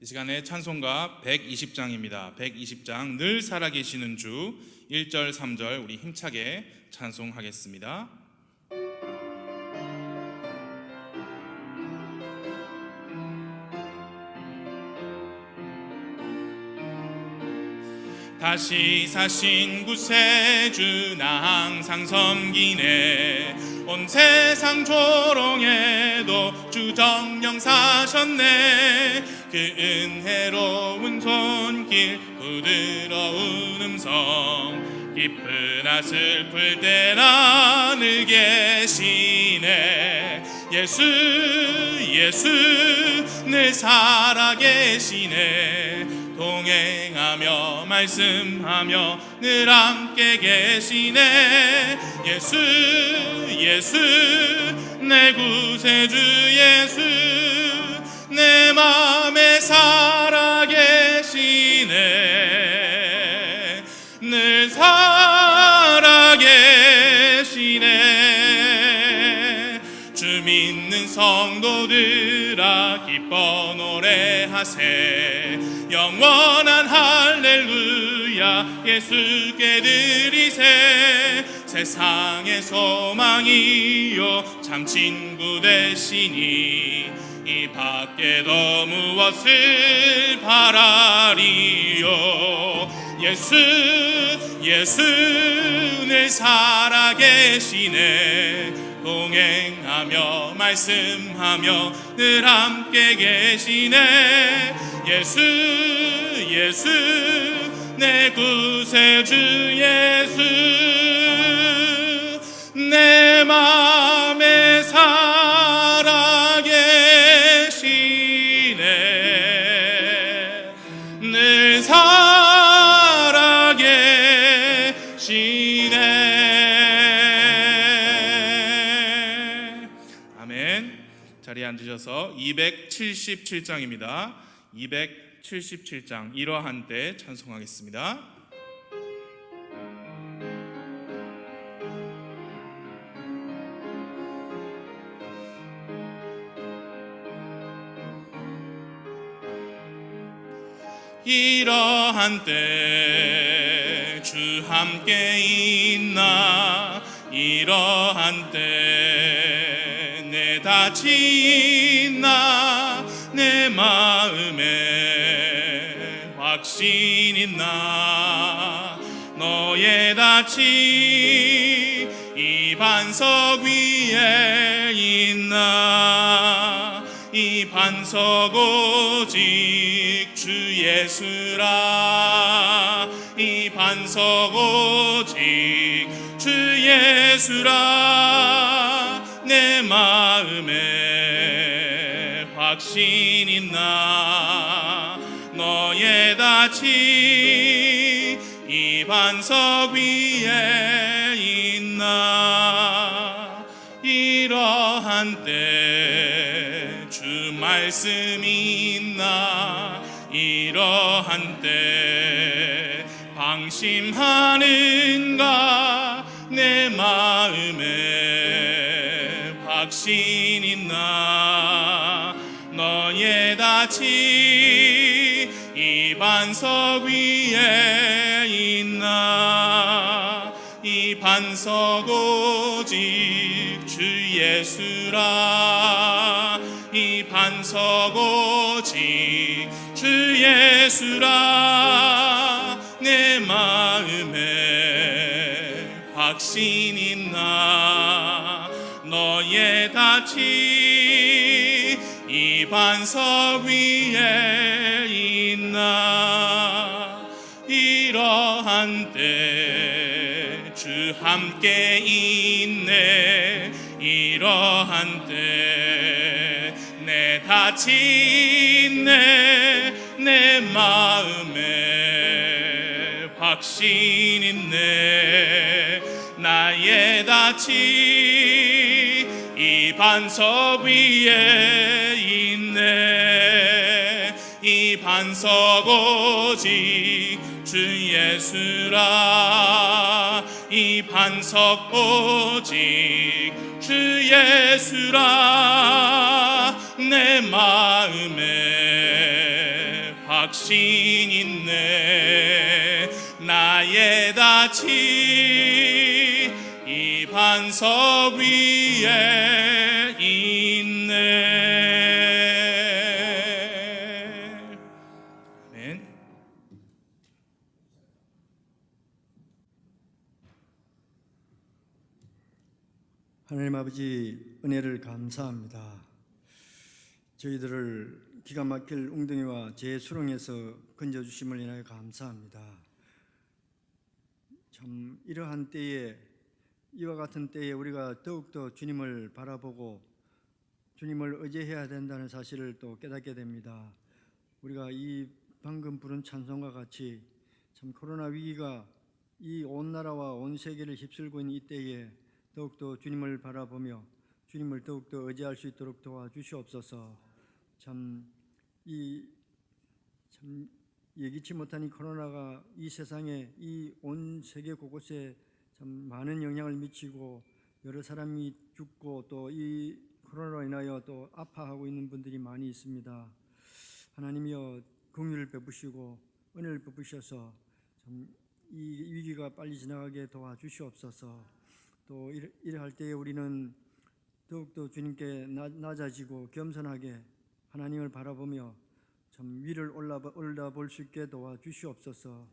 이 시간에 찬송가 120장입니다. 120장 늘 살아계시는 주 1절 3절 우리 힘차게 찬송하겠습니다. 다시 사신 구세주 나 항상 섬기네. 온 세상 조롱에도 주 정령 사셨네. 그 은혜로운 손길 부드러운 음성 기쁘나 슬플 때나 늘 계시네. 예수 예수 늘 살아계시네. 동행하며 말씀하며 늘 함께 계시네. 예수 예수 내 구세주 예수 내 맘에 살아계시네. 늘 살아계시네. 주 믿는 성도들아 기뻐 노래하세. 영원한 할렐루야 예수께 드리세. 세상의 소망이요 참 친구 되시니 이 밖에 더 무엇을 바라리요. 예수 예수 늘 살아계시네. 동행하며 말씀하며 늘 함께 계시네. 예수 예수 내 구세주 예수 내 맘에 살아계시네. 늘 살아계시네. 아멘. 자리에 앉으셔서 277장입니다. 277장 이러한 때 찬송하겠습니다. 이러한 때 주 함께 있나. 이러한 때 내 닻이 있나. 내 마음에 확신 있나. 너의 닻이 이 반석 위에 있나. 이 반석 오직 주 예수라. 이 반석 오직 주 예수라. 내 마음에 확신 있나. 너의 닻이 이 반석 위에 있나. 이러한 때 주 말씀이 있나. 이러한 때 방심하는가. 내 마음에 확신 있나. 너의 닻이 이 반석 위에 있나. 이 반석 오직 주 예수라. 이 반석 오직 주 예수라. 내 마음에 확신 있나. 너의 닻이 이 반석 위에 있나. 이러한 때 주 함께 있네. 이러한 때 내 닻이 있네. 내 마음에 확신 있네. 나의 닻이 이 반석 위에 있네. 이 반석 오직 주 예수라. 이 반석 오직 주 예수라. 내 마음에 확신 있네. 나의 다짐 이 반석 위에 있네. 아멘. 하나님 아버지, 은혜를 감사합니다. 저희들을 기가 막힐 웅덩이와 재수렁에서 건져주심을 인하여 감사합니다. 참 이러한 때에, 이와 같은 때에 우리가 더욱더 주님을 바라보고 주님을 의지해야 된다는 사실을 또 깨닫게 됩니다. 우리가 이 방금 부른 찬송과 같이 참 코로나 위기가 이 온 나라와 온 세계를 휩쓸고 있는 이 때에 더욱더 주님을 바라보며 주님을 더욱더 의지할 수 있도록 도와주시옵소서. 참 예기치 못한 이 코로나가 이 세상에, 이 온 세계 곳곳에 참 많은 영향을 미치고 여러 사람이 죽고 또 이 코로나로 인하여 또 아파하고 있는 분들이 많이 있습니다. 하나님이여 긍휼을 베푸시고 은혜를 베푸셔서 참 이 위기가 빨리 지나가게 도와주시옵소서. 또 이러할 때에 우리는 더욱더 주님께 낮아지고 겸손하게 하나님을 바라보며 참 위를 올라볼 수 있게 도와주시옵소서.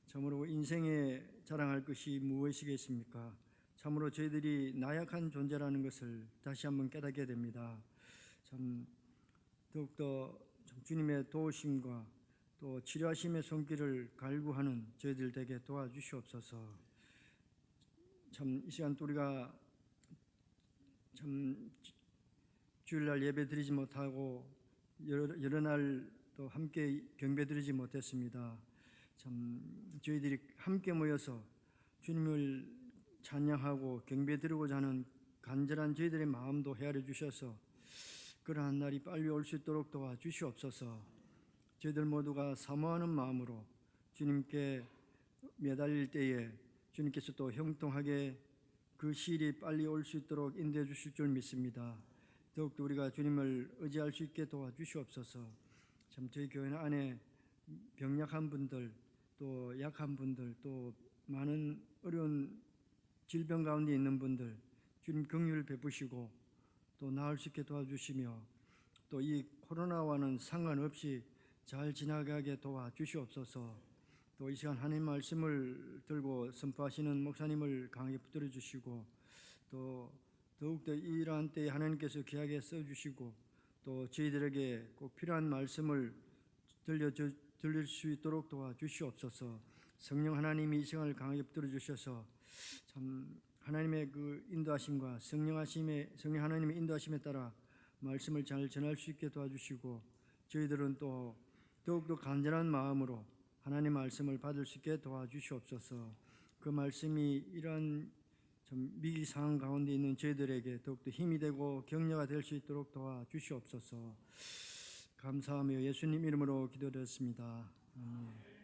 참으로 인생에 자랑할 것이 무엇이겠습니까? 참으로 저희들이 나약한 존재라는 것을 다시 한번 깨닫게 됩니다. 참 더욱더 참 주님의 도우심과 또 치료하심의 손길을 갈구하는 저희들 되게 도와주시옵소서. 참 이 시간 또 우리가 참 주일날 예배 드리지 못하고 여러 날 또 함께 경배 드리지 못했습니다. 참 저희들이 함께 모여서 주님을 찬양하고 경배 드리고자 하는 간절한 저희들의 마음도 헤아려 주셔서 그러한 날이 빨리 올 수 있도록 도와주시옵소서. 저희들 모두가 사모하는 마음으로 주님께 매달릴 때에 주님께서 또 형통하게 그 시일이 빨리 올 수 있도록 인도해 주실 줄 믿습니다. 더욱더 우리가 주님을 의지할 수 있게 도와주시옵소서. 참 저희 교회 안에 병약한 분들, 또 약한 분들, 또 많은 어려운 질병 가운데 있는 분들 주님 긍휼 베푸시고 또 나을 수 있게 도와주시며 또 이 코로나와는 상관없이 잘 지나가게 도와주시옵소서. 또 이 시간 하나님 말씀을 들고 선포하시는 목사님을 강하게 붙들어 주시고 또 더욱더 이러한 때에 하나님께서 귀하게 써주시고 또 저희들에게 꼭 필요한 말씀을 들릴 수 있도록 도와주시옵소서. 성령 하나님이 이 시간을 강하게 붙들어 주셔서 참 하나님의 그 인도하심과 성령 하나님의 인도하심에 따라 말씀을 잘 전할 수 있게 도와주시고 저희들은 또 더욱더 간절한 마음으로 하나님의 말씀을 받을 수 있게 도와주시옵소서. 그 말씀이 이러한 참 위기 상황 가운데 있는 저희들에게 더욱더 힘이 되고 격려가 될 수 있도록 도와주시옵소서. 감사하며 예수님 이름으로 기도드렸습니다. 아멘.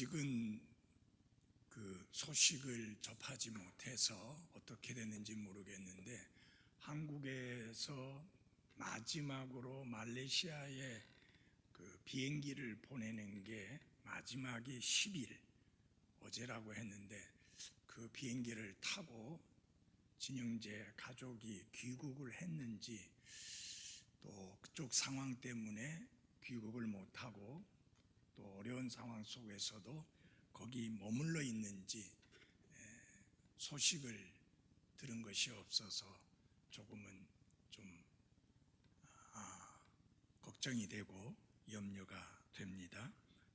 아직은 그 소식을 접하지 못해서 어떻게 됐는지 모르겠는데 한국에서 마지막으로 말레이시아에 그 비행기를 보내는 게 마지막이 10일 어제라고 했는데 그 비행기를 타고 진영재 가족이 귀국을 했는지 또 그쪽 상황 때문에 귀국을 못하고 또 어려운 상황 속에서도 거기 머물러 있는지 소식을 들은 것이 없어서 조금은 좀 걱정이 되고 염려가 됩니다.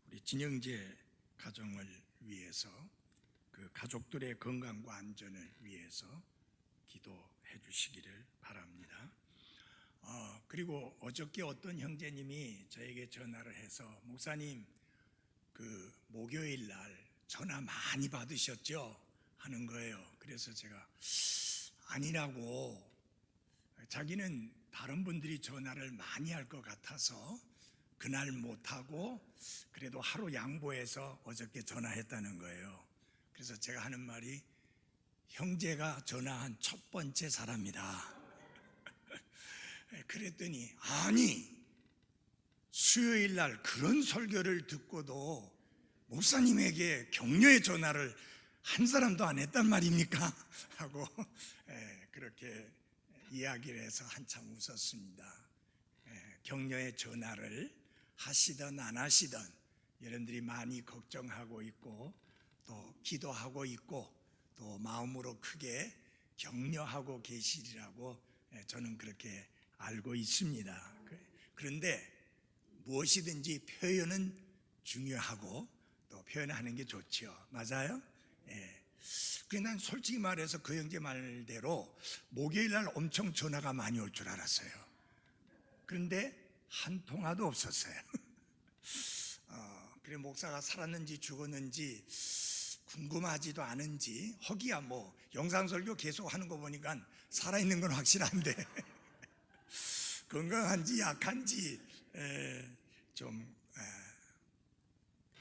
우리 진영재 가정을 위해서 그 가족들의 건강과 안전을 위해서 기도해 주시기를 바랍니다. 그리고 어저께 어떤 형제님이 저에게 전화를 해서 목사님 그 목요일 날 전화 많이 받으셨죠? 하는 거예요. 그래서 제가 아니라고, 자기는 다른 분들이 전화를 많이 할 것 같아서 그날 못하고 그래도 하루 양보해서 어저께 전화했다는 거예요. 그래서 제가 하는 말이 형제가 전화한 첫 번째 사람이다. 그랬더니 아니 수요일 날 그런 설교를 듣고도 목사님에게 격려의 전화를 한 사람도 안 했단 말입니까? 하고 그렇게 이야기를 해서 한참 웃었습니다. 격려의 전화를 하시든 안 하시든 여러분들이 많이 걱정하고 있고 또 기도하고 있고 또 마음으로 크게 격려하고 계시리라고 저는 그렇게 알고 있습니다. 그런데 무엇이든지 표현은 중요하고 또 표현하는 게 좋죠. 맞아요? 난 솔직히 말해서 그 형제 말대로 목요일 날 엄청 전화가 많이 올 줄 알았어요. 그런데 한 통화도 없었어요. 그래 목사가 살았는지 죽었는지 궁금하지도 않은지, 허기야 뭐 영상설교 계속 하는 거 보니까 살아있는 건 확실한데 건강한지 약한지 좀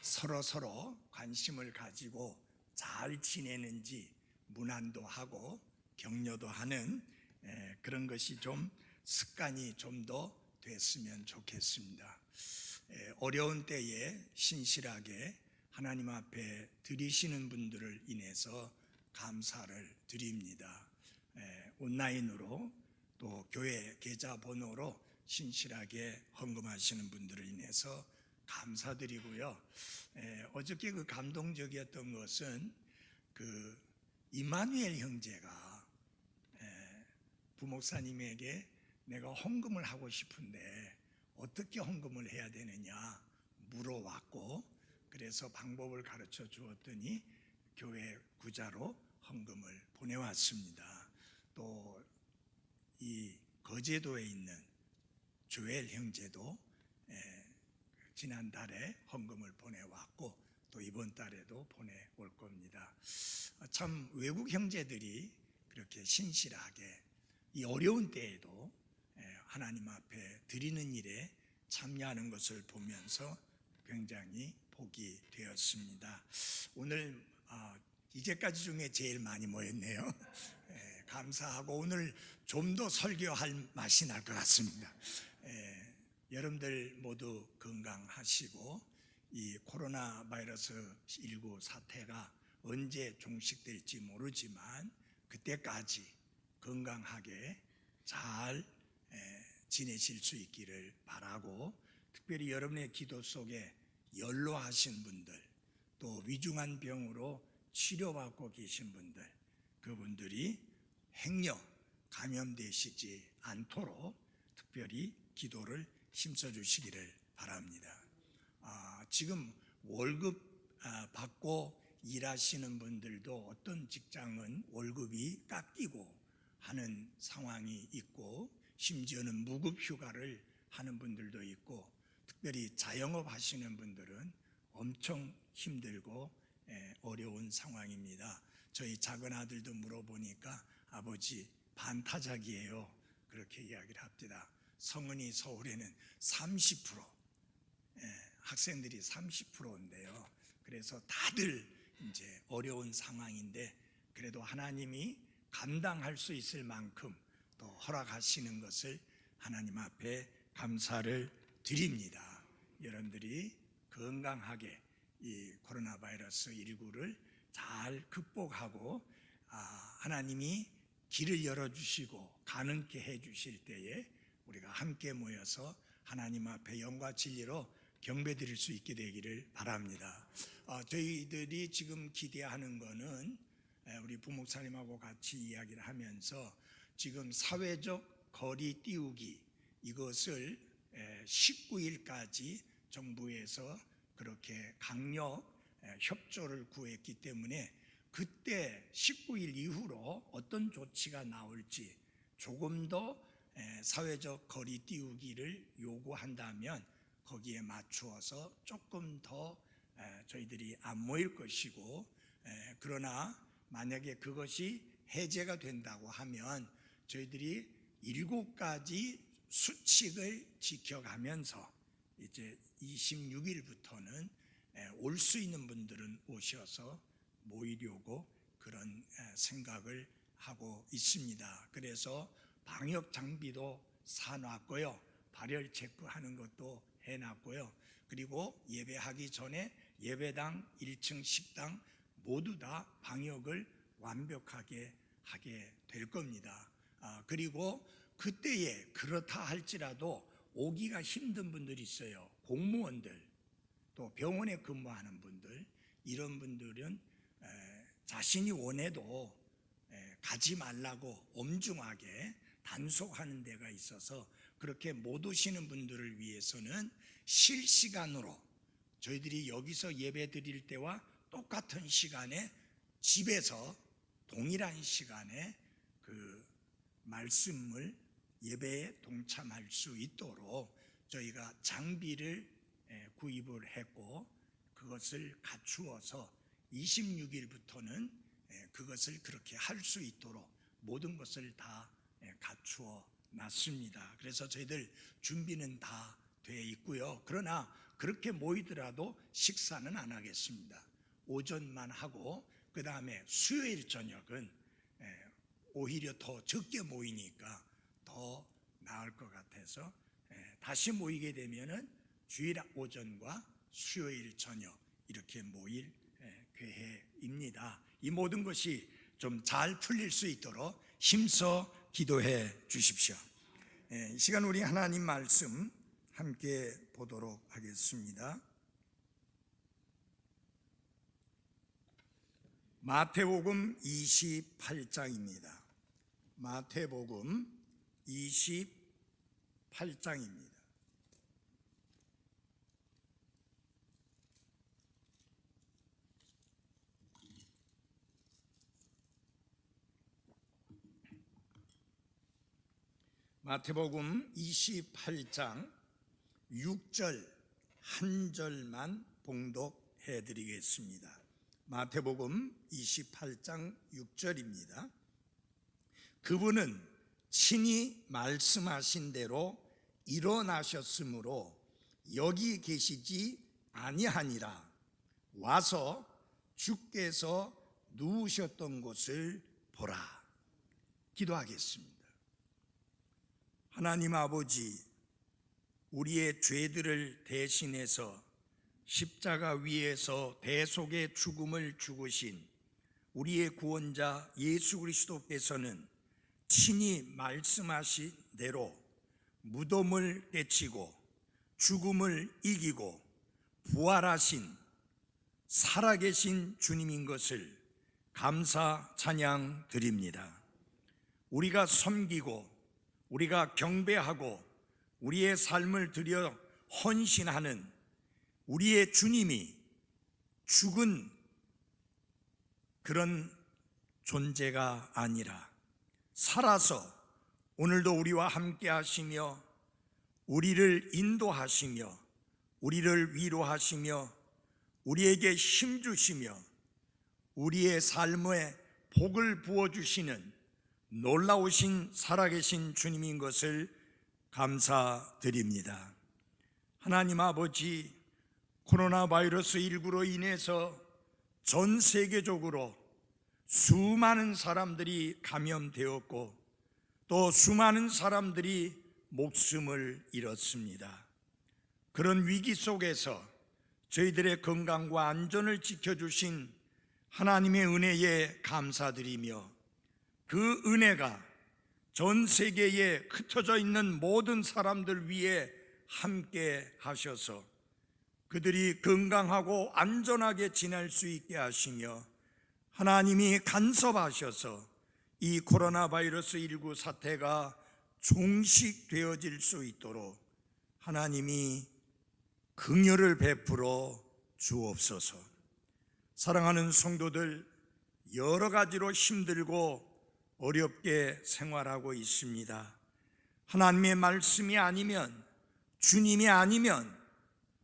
서로 관심을 가지고 잘 지내는지 문안도 하고 격려도 하는 그런 것이 좀 습관이 좀 더 됐으면 좋겠습니다. 어려운 때에 신실하게 하나님 앞에 드리시는 분들을 인해서 감사를 드립니다. 온라인으로 또 교회 계좌번호로 신실하게 헌금하시는 분들을 인해서 감사드리고요. 어저께 그 감동적이었던 것은 그 이마누엘 형제가 부목사님에게 내가 헌금을 하고 싶은데 어떻게 헌금을 해야 되느냐 물어왔고, 그래서 방법을 가르쳐 주었더니 교회 구자로 헌금을 보내왔습니다. 또 이 거제도에 있는 조엘 형제도 지난달에 헌금을 보내왔고 또 이번 달에도 보내올 겁니다. 참 외국 형제들이 그렇게 신실하게 이 어려운 때에도 하나님 앞에 드리는 일에 참여하는 것을 보면서 굉장히 복이 되었습니다. 오늘 이제까지 중에 제일 많이 모였네요. 감사하고 오늘 좀 더 설교할 맛이 날 것 같습니다. 여러분들 모두 건강하시고 이 코로나 바이러스 19 사태가 언제 종식될지 모르지만 그때까지 건강하게 잘 지내실 수 있기를 바라고, 특별히 여러분의 기도 속에 연로하신 분들 또 위중한 병으로 치료받고 계신 분들, 그분들이 행여 감염되시지 않도록 특별히 기도를 힘써주시기를 바랍니다. 지금 월급 받고 일하시는 분들도 어떤 직장은 월급이 깎이고 하는 상황이 있고 심지어는 무급휴가를 하는 분들도 있고, 특별히 자영업 하시는 분들은 엄청 힘들고 어려운 상황입니다. 저희 작은 아들도 물어보니까 아버지 반타작이에요 그렇게 이야기를 합니다. 성은이 서울에는 30% 학생들이 30%인데요 그래서 다들 이제 어려운 상황인데 그래도 하나님이 감당할 수 있을 만큼 또 허락하시는 것을 하나님 앞에 감사를 드립니다. 여러분들이 건강하게 이 코로나 바이러스 19를 잘 극복하고 하나님이 길을 열어주시고 가능케 해주실 때에 우리가 함께 모여서 하나님 앞에 영과 진리로 경배드릴 수 있게 되기를 바랍니다. 저희들이 지금 기대하는 거는 우리 부목사님하고 같이 이야기를 하면서 지금 사회적 거리 띄우기 이것을 19일까지 정부에서 그렇게 강력 협조를 구했기 때문에 그때 19일 이후로 어떤 조치가 나올지 조금 더 사회적 거리 띄우기를 요구한다면 거기에 맞추어서 조금 더 저희들이 안 모일 것이고 그러나 만약에 그것이 해제가 된다고 하면 저희들이 7가지 수칙을 지켜가면서 이제 26일부터는 올 수 있는 분들은 오셔서 모이려고 그런 생각을 하고 있습니다. 그래서 방역 장비도 사놨고요. 발열 체크하는 것도 해놨고요. 그리고 예배하기 전에 예배당 1층 식당 모두 다 방역을 완벽하게 하게 될 겁니다. 그리고 그때에 그렇다 할지라도 오기가 힘든 분들이 있어요. 공무원들 또 병원에 근무하는 분들 이런 분들은 자신이 원해도 가지 말라고 엄중하게 단속하는 데가 있어서 그렇게 못 오시는 분들을 위해서는 실시간으로 저희들이 여기서 예배 드릴 때와 똑같은 시간에 집에서 동일한 시간에 그 말씀을 예배에 동참할 수 있도록 저희가 장비를 구입을 했고 그것을 갖추어서 26일부터는 그것을 그렇게 할 수 있도록 모든 것을 다 갖추어 놨습니다. 그래서 저희들 준비는 다 돼 있고요. 그러나 그렇게 모이더라도 식사는 안 하겠습니다. 오전만 하고 그 다음에 수요일 저녁은 오히려 더 적게 모이니까 더 나을 것 같아서 다시 모이게 되면은 주일 오전과 수요일 저녁 이렇게 모일 계획입니다. 이 모든 것이 좀 잘 풀릴 수 있도록 힘써 기도해 주십시오. 이 시간 우리 하나님 말씀 함께 보도록 하겠습니다. 마태복음 28장입니다. 마태복음 28장입니다. 마태복음 28장 6절 한 절만 봉독해 드리겠습니다. 마태복음 28장 6절입니다. 그분은 친히 말씀하신 대로 일어나셨으므로 여기 계시지 아니하니라. 와서 주께서 누우셨던 곳을 보라. 기도하겠습니다. 하나님 아버지, 우리의 죄들을 대신해서 십자가 위에서 대속의 죽음을 죽으신 우리의 구원자 예수 그리스도께서는 친히 말씀하신 대로 무덤을 떼치고 죽음을 이기고 부활하신 살아계신 주님인 것을 감사 찬양 드립니다. 우리가 섬기고 우리가 경배하고 우리의 삶을 들여 헌신하는 우리의 주님이 죽은 그런 존재가 아니라 살아서 오늘도 우리와 함께 하시며 우리를 인도하시며 우리를 위로하시며 우리에게 힘 주시며 우리의 삶에 복을 부어주시는 놀라우신 살아계신 주님인 것을 감사드립니다. 하나님 아버지, 코로나 바이러스 19로 인해서 전 세계적으로 수많은 사람들이 감염되었고 또 수많은 사람들이 목숨을 잃었습니다. 그런 위기 속에서 저희들의 건강과 안전을 지켜주신 하나님의 은혜에 감사드리며 그 은혜가 전 세계에 흩어져 있는 모든 사람들 위에 함께 하셔서 그들이 건강하고 안전하게 지낼 수 있게 하시며 하나님이 간섭하셔서 이 코로나 바이러스 19 사태가 종식되어질 수 있도록 하나님이 긍휼을 베풀어 주옵소서. 사랑하는 성도들, 여러 가지로 힘들고 어렵게 생활하고 있습니다. 하나님의 말씀이 아니면, 주님이 아니면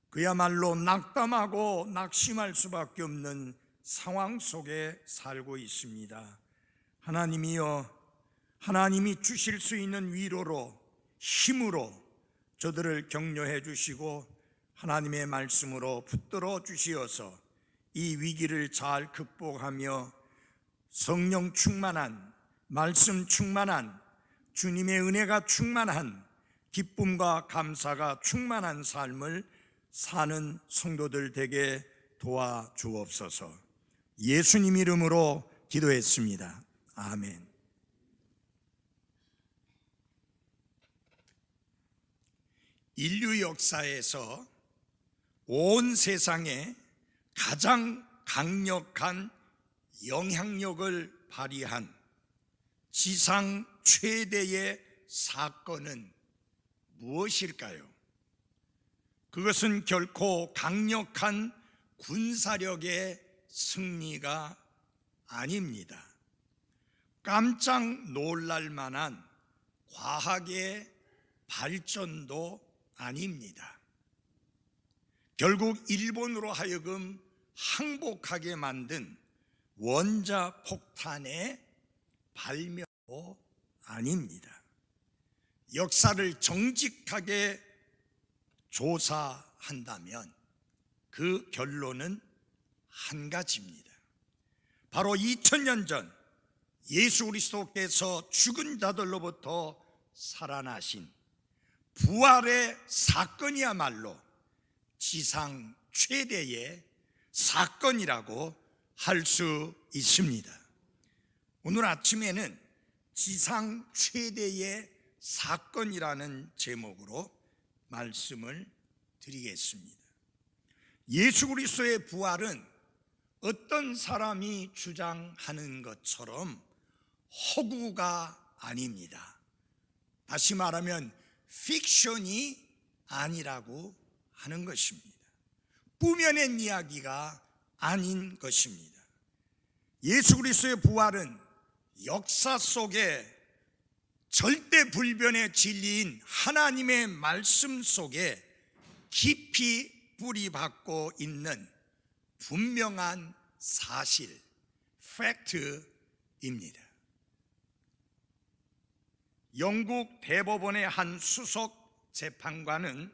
그야말로 낙담하고 낙심할 수밖에 없는 상황 속에 살고 있습니다. 하나님이여, 하나님이 주실 수 있는 위로로, 힘으로 저들을 격려해 주시고 하나님의 말씀으로 붙들어 주시어서 이 위기를 잘 극복하며 성령 충만한, 말씀 충만한, 주님의 은혜가 충만한, 기쁨과 감사가 충만한 삶을 사는 성도들 되게 도와주옵소서. 예수님 이름으로 기도했습니다. 아멘. 인류 역사에서 온 세상에 가장 강력한 영향력을 발휘한 지상 최대의 사건은 무엇일까요? 그것은 결코 강력한 군사력의 승리가 아닙니다. 깜짝 놀랄 만한 과학의 발전도 아닙니다. 결국 일본으로 하여금 항복하게 만든 원자폭탄의 발명도 아닙니다. 역사를 정직하게 조사한다면 그 결론은 한 가지입니다. 바로 2000년 전 예수 그리스도께서 죽은 자들로부터 살아나신 부활의 사건이야말로 지상 최대의 사건이라고 할 수 있습니다. 오늘 아침에는 지상 최대의 사건이라는 제목으로 말씀을 드리겠습니다. 예수 그리스도의 부활은 어떤 사람이 주장하는 것처럼 허구가 아닙니다. 다시 말하면 픽션이 아니라고 하는 것입니다. 꾸며낸 이야기가 아닌 것입니다. 예수 그리스도의 부활은 역사 속에 절대 불변의 진리인 하나님의 말씀 속에 깊이 뿌리박고 있는 분명한 사실, 팩트입니다. 영국 대법원의 한 수석 재판관은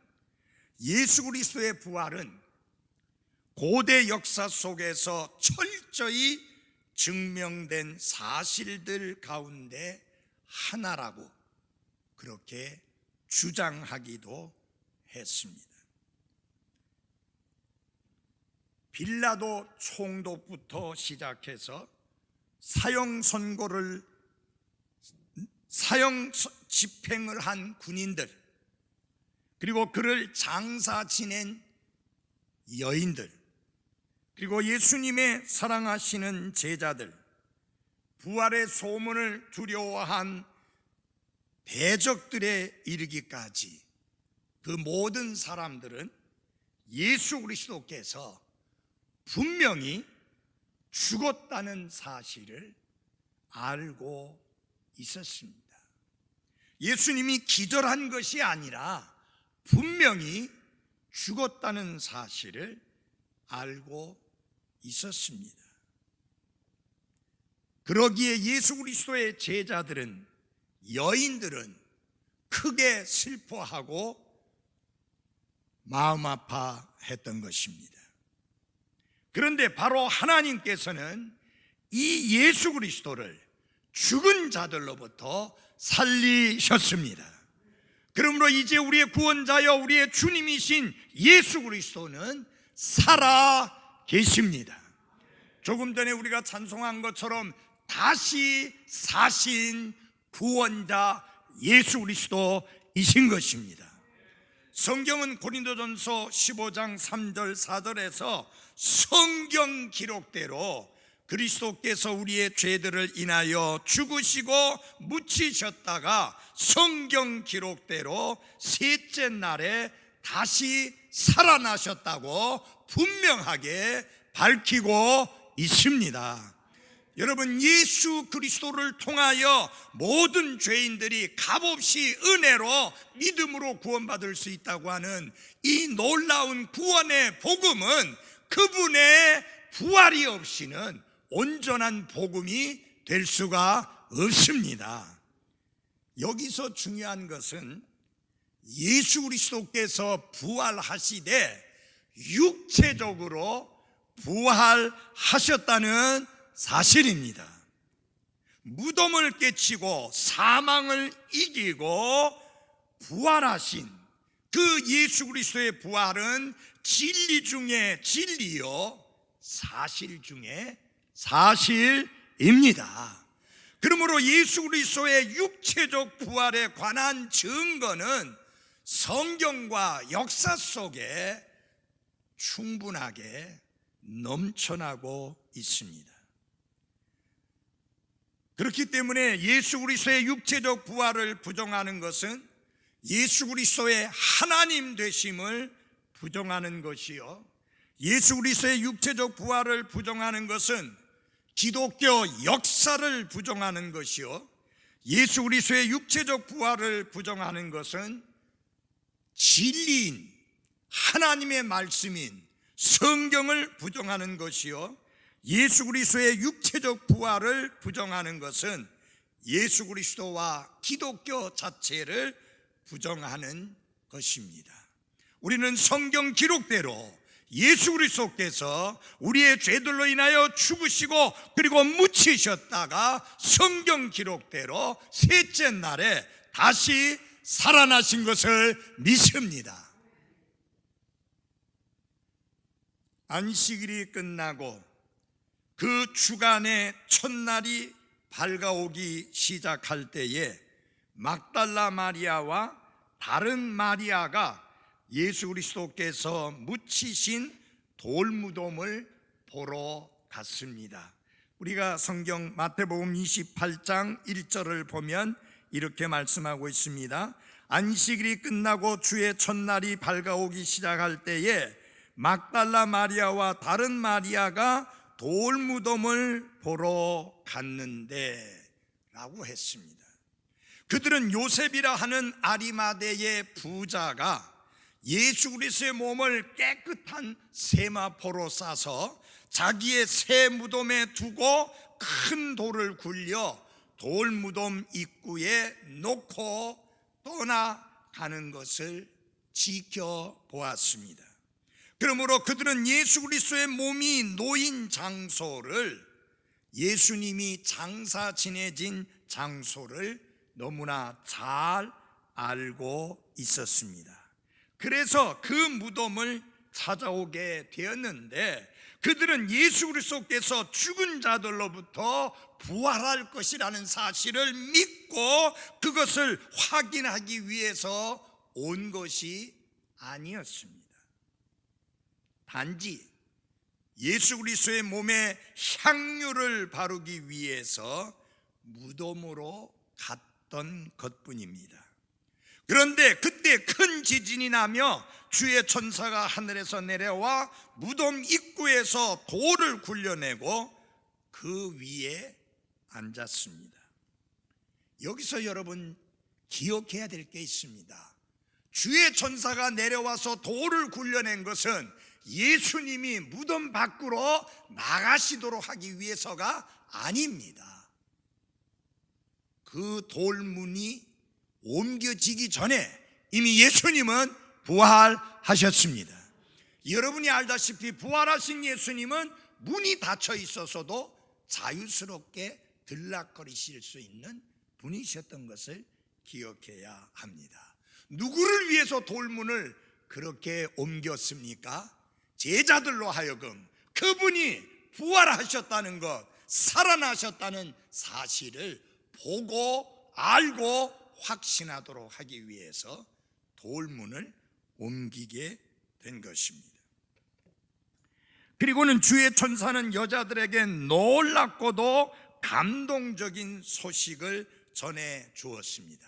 예수 그리스도의 부활은 고대 역사 속에서 철저히 증명된 사실들 가운데 하나라고 그렇게 주장하기도 했습니다. 빌라도 총독부터 시작해서 사형 집행을 한 군인들, 그리고 그를 장사 지낸 여인들, 그리고 예수님의 사랑하시는 제자들, 부활의 소문을 두려워한 대적들에 이르기까지 그 모든 사람들은 예수 그리스도께서 분명히 죽었다는 사실을 알고 있었습니다. 예수님이 기절한 것이 아니라 분명히 죽었다는 사실을 알고 있었습니다. 그러기에 예수 그리스도의 제자들은, 여인들은 크게 슬퍼하고 마음 아파했던 것입니다. 그런데 바로 하나님께서는 이 예수 그리스도를 죽은 자들로부터 살리셨습니다. 그러므로 이제 우리의 구원자여 우리의 주님이신 예수 그리스도는 살아 계십니다. 조금 전에 우리가 찬송한 것처럼 다시 사신 구원자 예수 그리스도이신 것입니다. 성경은 고린도전서 15장 3절 4절에서 성경 기록대로 그리스도께서 우리의 죄들을 인하여 죽으시고 묻히셨다가 성경 기록대로 셋째 날에 다시 살아나셨다고 분명하게 밝히고 있습니다. 여러분, 예수 그리스도를 통하여 모든 죄인들이 값없이 은혜로 믿음으로 구원받을 수 있다고 하는 이 놀라운 구원의 복음은 그분의 부활이 없이는 온전한 복음이 될 수가 없습니다. 여기서 중요한 것은 예수 그리스도께서 부활하시되 육체적으로 부활하셨다는 사실입니다. 무덤을 깨치고 사망을 이기고 부활하신 그 예수 그리스도의 부활은 진리 중에 진리요 사실 중에 사실입니다. 그러므로 예수 그리스도의 육체적 부활에 관한 증거는 성경과 역사 속에 충분하게 넘쳐나고 있습니다. 그렇기 때문에 예수 그리스도의 육체적 부활을 부정하는 것은 예수 그리스도의 하나님 되심을 부정하는 것이요, 예수 그리스도의 육체적 부활을 부정하는 것은 기독교 역사를 부정하는 것이요, 예수 그리스도의 육체적 부활을 부정하는 것은 진리인 하나님의 말씀인 성경을 부정하는 것이요, 예수 그리스도의 육체적 부활을 부정하는 것은 예수 그리스도와 기독교 자체를 부정하는 것입니다. 우리는 성경 기록대로 예수 그리스도께서 우리의 죄들로 인하여 죽으시고 그리고 묻히셨다가 성경 기록대로 셋째 날에 다시 살아나신 것을 믿습니다. 안식일이 끝나고 그 주간의 첫날이 밝아오기 시작할 때에 막달라 마리아와 다른 마리아가 예수 그리스도께서 묻히신 돌무덤을 보러 갔습니다. 우리가 성경 마태복음 28장 1절을 보면 이렇게 말씀하고 있습니다. 안식일이 끝나고 주의 첫날이 밝아오기 시작할 때에 막달라 마리아와 다른 마리아가 돌무덤을 보러 갔는데 라고 했습니다. 그들은 요셉이라 하는 아리마대의 부자가 예수 그리스도의 몸을 깨끗한 세마포로 싸서 자기의 새 무덤에 두고 큰 돌을 굴려 돌무덤 입구에 놓고 떠나가는 것을 지켜보았습니다. 그러므로 그들은 예수 그리스도의 몸이 놓인 장소를, 예수님이 장사 지내진 장소를 너무나 잘 알고 있었습니다. 그래서 그 무덤을 찾아오게 되었는데 그들은 예수 그리스도께서 죽은 자들로부터 부활할 것이라는 사실을 믿고 그것을 확인하기 위해서 온 것이 아니었습니다. 단지 예수 그리스도의 몸에 향유를 바르기 위해서 무덤으로 갔던 것뿐입니다. 그런데 그때 큰 지진이 나며 주의 천사가 하늘에서 내려와 무덤 입구에서 돌을 굴려내고 그 위에 앉았습니다. 여기서 여러분 기억해야 될 게 있습니다. 주의 천사가 내려와서 돌을 굴려낸 것은 예수님이 무덤 밖으로 나가시도록 하기 위해서가 아닙니다. 그 돌문이 옮겨지기 전에 이미 예수님은 하셨습니다. 여러분이 알다시피 부활하신 예수님은 문이 닫혀 있어서도 자유스럽게 들락거리실 수 있는 분이셨던 것을 기억해야 합니다. 누구를 위해서 돌문을 그렇게 옮겼습니까? 제자들로 하여금 그분이 부활하셨다는 것, 살아나셨다는 사실을 보고 알고 확신하도록 하기 위해서 돌문을 옮기게 된 것입니다. 그리고는 주의 천사는 여자들에게 놀랍고도 감동적인 소식을 전해 주었습니다.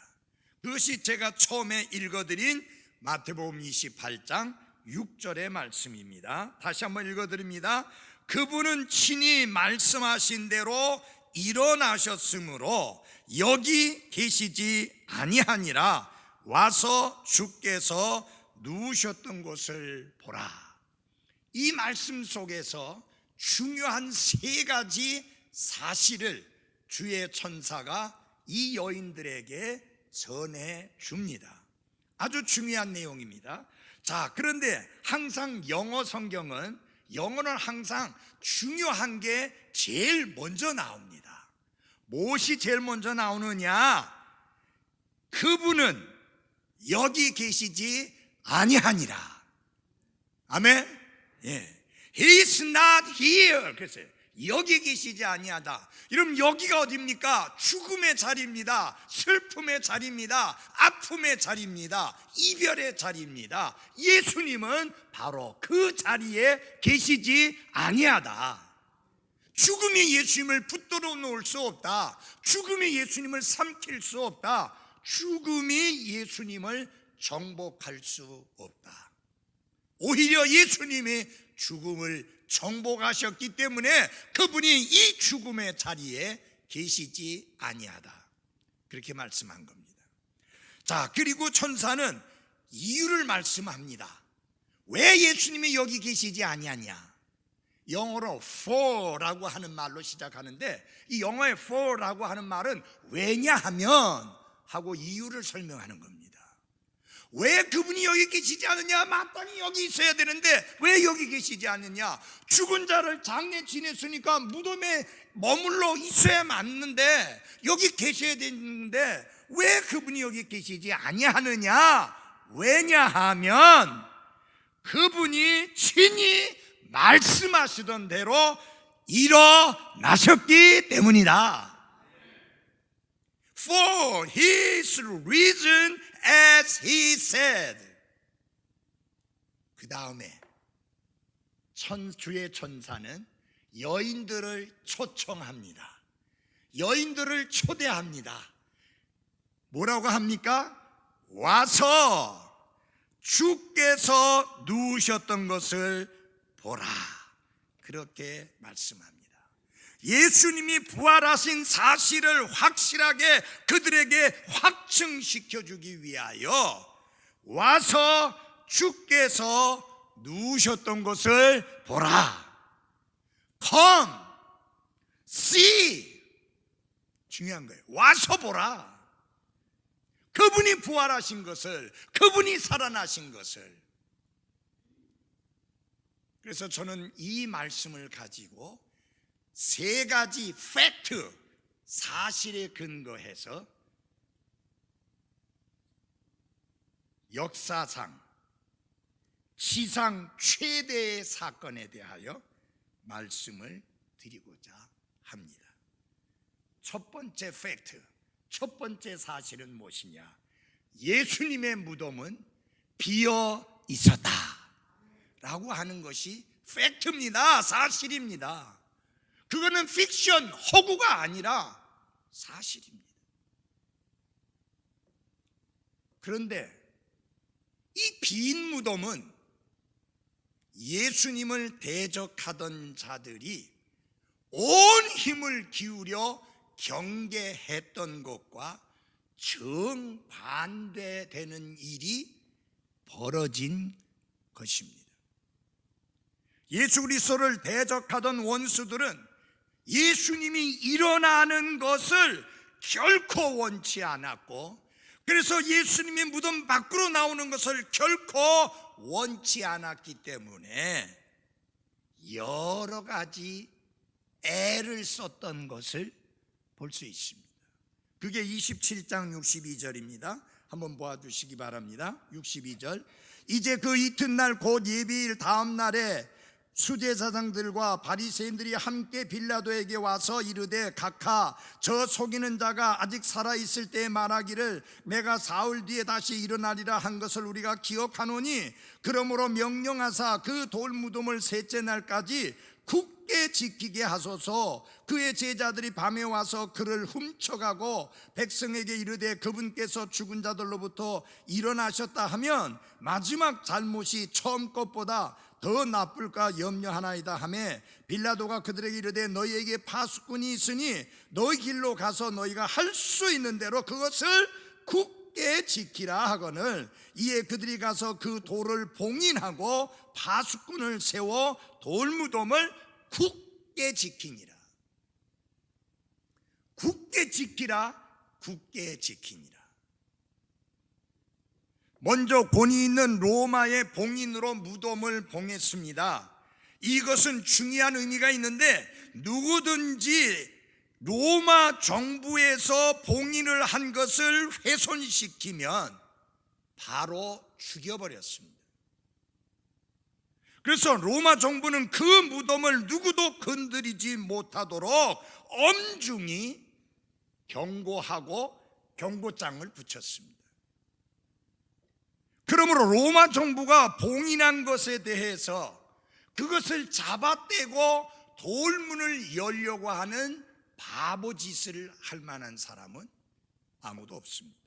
그것이 제가 처음에 읽어드린 마태복음 28장 6절의 말씀입니다. 다시 한번 읽어드립니다. 그분은 친히 말씀하신 대로 일어나셨으므로 여기 계시지 아니하니라. 와서 주께서 누우셨던 곳을 보라. 이 말씀 속에서 중요한 세 가지 사실을 주의 천사가 이 여인들에게 전해 줍니다. 아주 중요한 내용입니다. 자, 그런데 항상 영어 성경은 영어는 항상 중요한 게 제일 먼저 나옵니다. 무엇이 제일 먼저 나오느냐? 그분은 여기 계시지 아니하니라. 아멘. 예. He is not here. 그래서 여기 계시지 아니하다. 여러분, 여기가 어디입니까? 죽음의 자리입니다. 슬픔의 자리입니다. 아픔의 자리입니다. 이별의 자리입니다. 예수님은 바로 그 자리에 계시지 아니하다. 죽음이 예수님을 붙들어 놓을 수 없다. 죽음이 예수님을 삼킬 수 없다. 죽음이 예수님을 정복할 수 없다. 오히려 예수님이 죽음을 정복하셨기 때문에 그분이 이 죽음의 자리에 계시지 아니하다. 그렇게 말씀한 겁니다. 자, 그리고 천사는 이유를 말씀합니다. 왜 예수님이 여기 계시지 아니하냐? 영어로 for라고 하는 말로 시작하는데, 이 영어의 for라고 하는 말은 왜냐하면 하고 이유를 설명하는 겁니다. 왜 그분이 여기 계시지 않느냐? 마땅히 여기 있어야 되는데 왜 여기 계시지 않느냐? 죽은 자를 장례 지냈으니까 무덤에 머물러 있어야 맞는데, 여기 계셔야 되는데 왜 그분이 여기 계시지 아니하느냐? 왜냐하면 그분이 친히 말씀하시던 대로 일어나셨기 때문이다. For his risen as he said. 그 다음에 주의 천사는 여인들을 초청합니다. 여인들을 초대합니다. 뭐라고 합니까? 와서 주께서 누우셨던 것을 보라. 그렇게 말씀합니다. 예수님이 부활하신 사실을 확실하게 그들에게 확증시켜 주기 위하여 와서 주께서 누우셨던 것을 보라. Come, see. 중요한 거예요. 와서 보라. 그분이 부활하신 것을, 그분이 살아나신 것을. 그래서 저는 이 말씀을 가지고 세 가지 팩트, 사실에 근거해서 역사상 지상 최대의 사건에 대하여 말씀을 드리고자 합니다. 첫 번째 팩트, 첫 번째 사실은 무엇이냐? 예수님의 무덤은 비어 있었다 라고 하는 것이 팩트입니다. 사실입니다. 그거는 픽션, 허구가 아니라 사실입니다. 그런데 이 빈 무덤은 예수님을 대적하던 자들이 온 힘을 기울여 경계했던 것과 정반대되는 일이 벌어진 것입니다. 예수 그리스도를 대적하던 원수들은 예수님이 일어나는 것을 결코 원치 않았고, 그래서 예수님이 무덤 밖으로 나오는 것을 결코 원치 않았기 때문에 여러 가지 애를 썼던 것을 볼 수 있습니다. 그게 27장 62절입니다. 한번 보아주시기 바랍니다. 62절. 이제 그 이튿날 곧 예비일 다음 날에 수제사장들과 바리새인들이 함께 빌라도에게 와서 이르되 각하 저 속이는 자가 아직 살아있을 때에 말하기를 내가 사흘 뒤에 다시 일어나리라 한 것을 우리가 기억하노니 그러므로 명령하사 그 돌무덤을 셋째 날까지 굳게 지키게 하소서. 그의 제자들이 밤에 와서 그를 훔쳐가고 백성에게 이르되 그분께서 죽은 자들로부터 일어나셨다 하면 마지막 잘못이 처음 것보다 더 나쁠까 염려하나이다 하매 빌라도가 그들에게 이르되 너희에게 파수꾼이 있으니 너희 길로 가서 너희가 할 수 있는 대로 그것을 굳게 지키라 하거늘 이에 그들이 가서 그 돌을 봉인하고 파수꾼을 세워 돌무덤을 굳게 지키니라. 굳게 지키라, 굳게 지키니라. 먼저 권위 있는 로마의 봉인으로 무덤을 봉했습니다. 이것은 중요한 의미가 있는데 누구든지 로마 정부에서 봉인을 한 것을 훼손시키면 바로 죽여버렸습니다. 그래서 로마 정부는 그 무덤을 누구도 건드리지 못하도록 엄중히 경고하고 경고장을 붙였습니다. 그러므로 로마 정부가 봉인한 것에 대해서 그것을 잡아떼고 돌문을 열려고 하는 바보 짓을 할 만한 사람은 아무도 없습니다.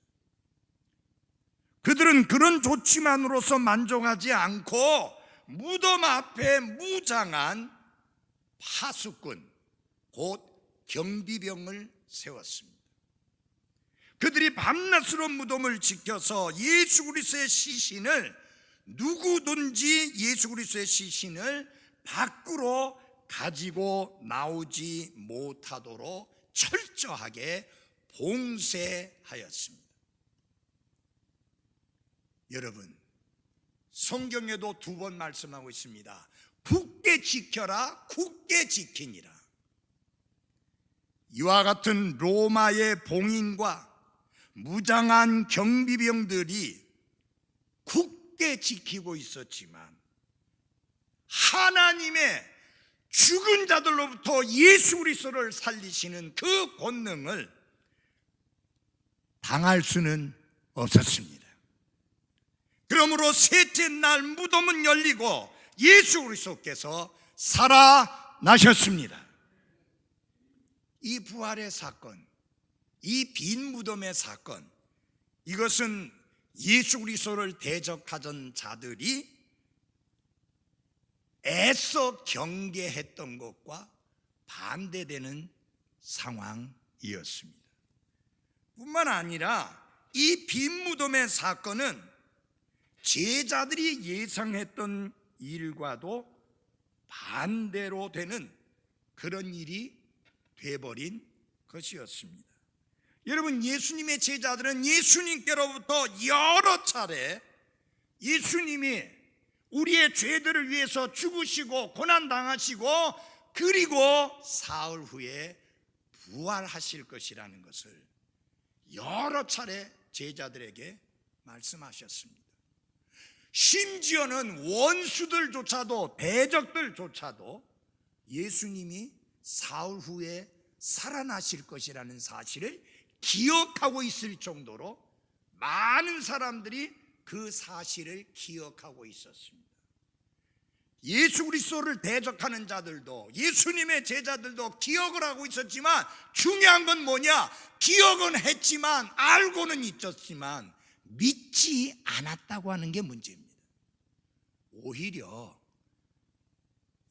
그들은 그런 조치만으로서 만족하지 않고 무덤 앞에 무장한 파수꾼 곧 경비병을 세웠습니다. 그들이 밤낮으로 무덤을 지켜서 예수 그리스도의 시신을 누구든지 예수 그리스도의 시신을 밖으로 가지고 나오지 못하도록 철저하게 봉쇄하였습니다. 여러분, 성경에도 두 번 말씀하고 있습니다. 굳게 지켜라, 굳게 지키니라. 이와 같은 로마의 봉인과 무장한 경비병들이 굳게 지키고 있었지만 하나님의 죽은 자들로부터 예수 그리스도를 살리시는 그 권능을 당할 수는 없었습니다. 그러므로 셋째 날 무덤은 열리고 예수 그리스도께서 살아나셨습니다. 이 부활의 사건, 이 빈 무덤의 사건, 이것은 예수 그리스도를 대적하던 자들이 애써 경계했던 것과 반대되는 상황이었습니다. 뿐만 아니라 이 빈 무덤의 사건은 제자들이 예상했던 일과도 반대로 되는 그런 일이 돼버린 것이었습니다. 여러분, 예수님의 제자들은 예수님께로부터 여러 차례 예수님이 우리의 죄들을 위해서 죽으시고 고난당하시고 그리고 사흘 후에 부활하실 것이라는 것을 여러 차례 제자들에게 말씀하셨습니다. 심지어는 원수들조차도 대적들조차도 예수님이 사흘 후에 살아나실 것이라는 사실을 기억하고 있을 정도로 많은 사람들이 그 사실을 기억하고 있었습니다. 예수 그리스도를 대적하는 자들도 예수님의 제자들도 기억을 하고 있었지만 중요한 건 뭐냐? 기억은 했지만 알고는 있었지만 믿지 않았다고 하는 게 문제입니다. 오히려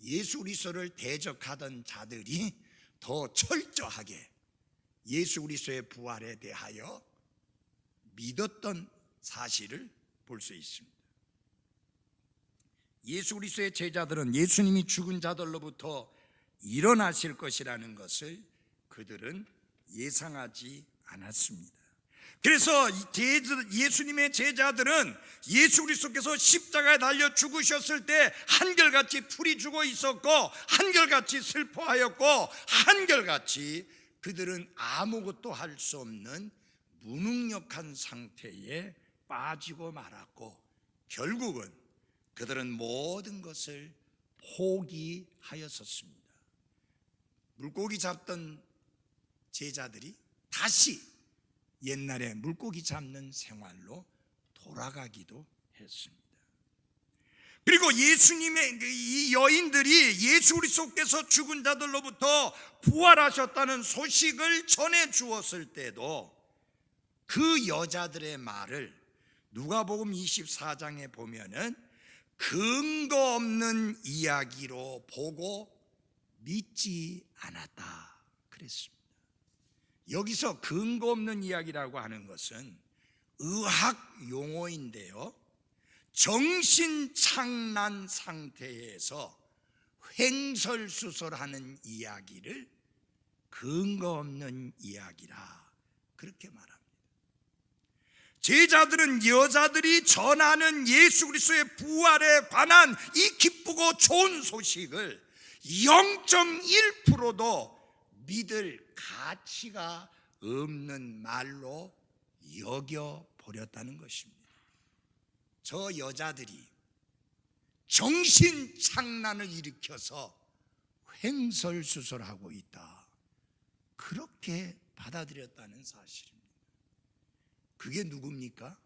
예수 그리스도를 대적하던 자들이 더 철저하게 예수 그리스도의 부활에 대하여 믿었던 사실을 볼 수 있습니다. 예수 그리스도의 제자들은 예수님이 죽은 자들로부터 일어나실 것이라는 것을 그들은 예상하지 않았습니다. 그래서 예수님의 제자들은 예수 그리스도께서 십자가에 달려 죽으셨을 때 한결같이 풀이 죽어 있었고, 한결같이 슬퍼하였고, 한결같이 그들은 아무것도 할 수 없는 무능력한 상태에 빠지고 말았고, 결국은 그들은 모든 것을 포기하였었습니다. 물고기 잡던 제자들이 다시 옛날에 물고기 잡는 생활로 돌아가기도 했습니다. 그리고 예수님의 이 여인들이 예수 그리스도께서 죽은 자들로부터 부활하셨다는 소식을 전해 주었을 때도 그 여자들의 말을 누가복음 24장에 보면은 근거 없는 이야기로 보고 믿지 않았다 그랬습니다. 여기서 근거 없는 이야기라고 하는 것은 의학 용어인데요, 정신착란 상태에서 횡설수설하는 이야기를 근거 없는 이야기라 그렇게 말합니다. 제자들은 여자들이 전하는 예수 그리스도의 부활에 관한 이 기쁘고 좋은 소식을 0.1%도 믿을 가치가 없는 말로 여겨버렸다는 것입니다. 저 여자들이 정신착란을 일으켜서 횡설수설하고 있다, 그렇게 받아들였다는 사실입니다. 그게 누굽니까?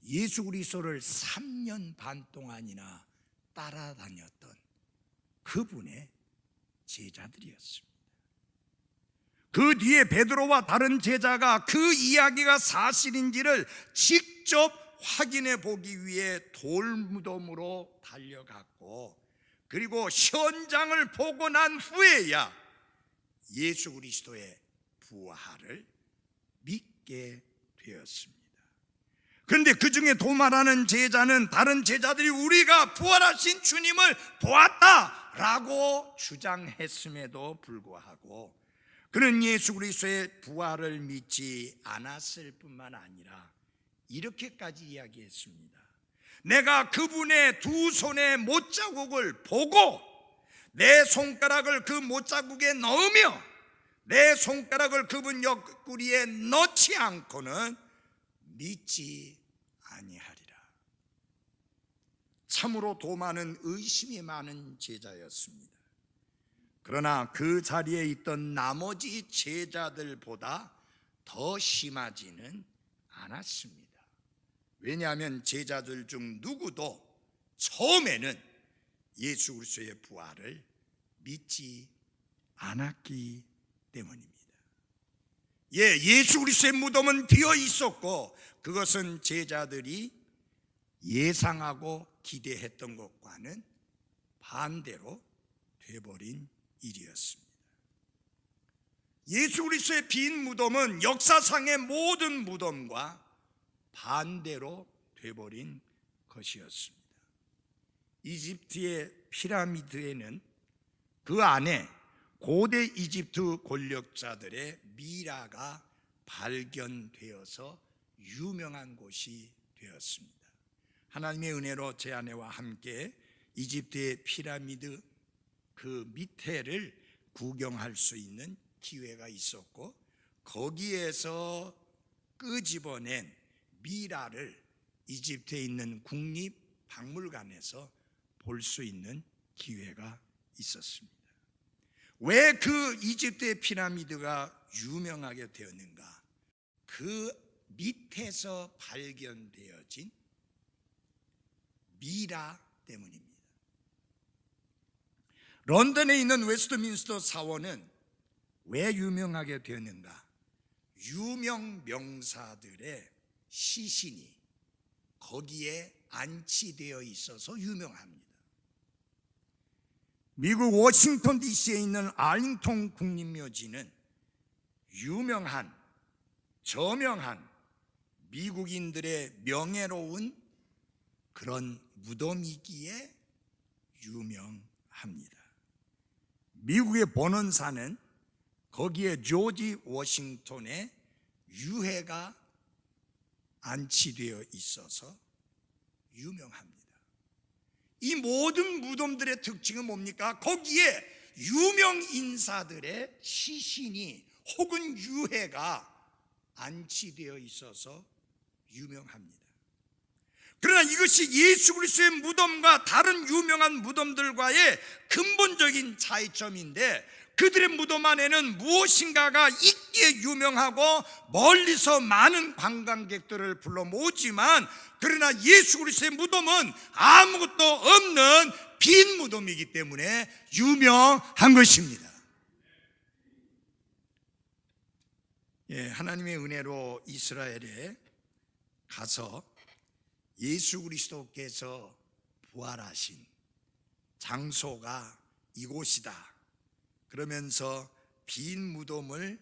예수 그리스도를 3년 반 동안이나 따라다녔던 그분의 제자들이었습니다. 그 뒤에 베드로와 다른 제자가 그 이야기가 사실인지를 직접 확인해 보기 위해 돌무덤으로 달려갔고, 그리고 현장을 보고 난 후에야 예수 그리스도의 부활을 믿게 되었습니다. 그런데 그 중에 도마라는 제자는 다른 제자들이 우리가 부활하신 주님을 보았다라고 주장했음에도 불구하고 그는 예수 그리스도의 부활을 믿지 않았을 뿐만 아니라 이렇게까지 이야기했습니다. 내가 그분의 두 손의 못자국을 보고 내 손가락을 그 못자국에 넣으며 내 손가락을 그분 옆구리에 넣지 않고는 믿지 아니하리라. 참으로 도마는 의심이 많은 제자였습니다. 그러나 그 자리에 있던 나머지 제자들보다 더 심하지는 않았습니다. 왜냐하면 제자들 중 누구도 처음에는 예수 그리스도의 부활을 믿지 않았기 때문입니다. 예수 그리스도의 무덤은 비어 있었고 그것은 제자들이 예상하고 기대했던 것과는 반대로 되어버린 일이었습니다. 예수 그리스도의 빈 무덤은 역사상의 모든 무덤과 반대로 되어버린 것이었습니다. 이집트의 피라미드에는 그 안에 고대 이집트 권력자들의 미라가 발견되어서 유명한 곳이 되었습니다. 하나님의 은혜로 제 아내와 함께 이집트의 피라미드 그 밑에를 구경할 수 있는 기회가 있었고, 거기에서 끄집어낸 미라를 이집트에 있는 국립박물관에서 볼 수 있는 기회가 있었습니다. 왜 그 이집트의 피라미드가 유명하게 되었는가? 그 밑에서 발견되어진 미라 때문입니다. 런던에 있는 웨스트민스터 사원은 왜 유명하게 되었는가? 유명 명사들의 시신이 거기에 안치되어 있어서 유명합니다. 미국 워싱턴 DC에 있는 알링턴 국립묘지는 유명한 저명한 미국인들의 명예로운 그런 무덤이기에 유명합니다. 미국의 본원사는 거기에 조지 워싱턴의 유해가 안치되어 있어서 유명합니다. 이 모든 무덤들의 특징은 뭡니까? 거기에 유명 인사들의 시신이 혹은 유해가 안치되어 있어서 유명합니다. 그러나 이것이 예수 그리스도의 무덤과 다른 유명한 무덤들과의 근본적인 차이점인데, 그들의 무덤 안에는 무엇인가가 있기에 유명하고 멀리서 많은 관광객들을 불러 모으지만, 그러나 예수 그리스도의 무덤은 아무것도 없는 빈 무덤이기 때문에 유명한 것입니다. 하나님의 은혜로 이스라엘에 가서 예수 그리스도께서 부활하신 장소가 이곳이다 그러면서 빈 무덤을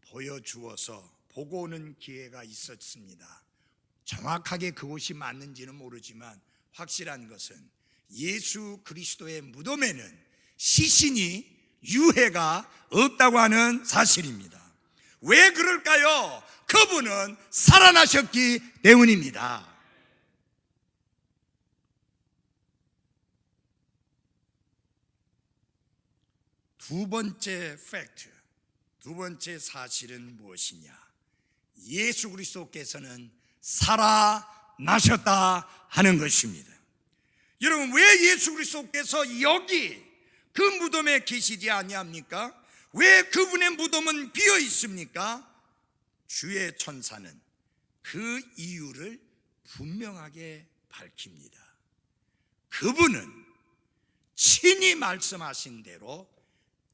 보여주어서 보고 오는 기회가 있었습니다. 정확하게 그곳이 맞는지는 모르지만 확실한 것은 예수 그리스도의 무덤에는 시신이 유해가 없다고 하는 사실입니다. 왜 그럴까요? 그분은 살아나셨기 때문입니다. 두 번째 팩트, 두 번째 사실은 무엇이냐? 예수 그리스도께서는 살아나셨다 하는 것입니다. 여러분, 왜 예수 그리스도께서 여기 그 무덤에 계시지 아니합니까? 왜 그분의 무덤은 비어 있습니까? 주의 천사는 그 이유를 분명하게 밝힙니다. 그분은 친히 말씀하신 대로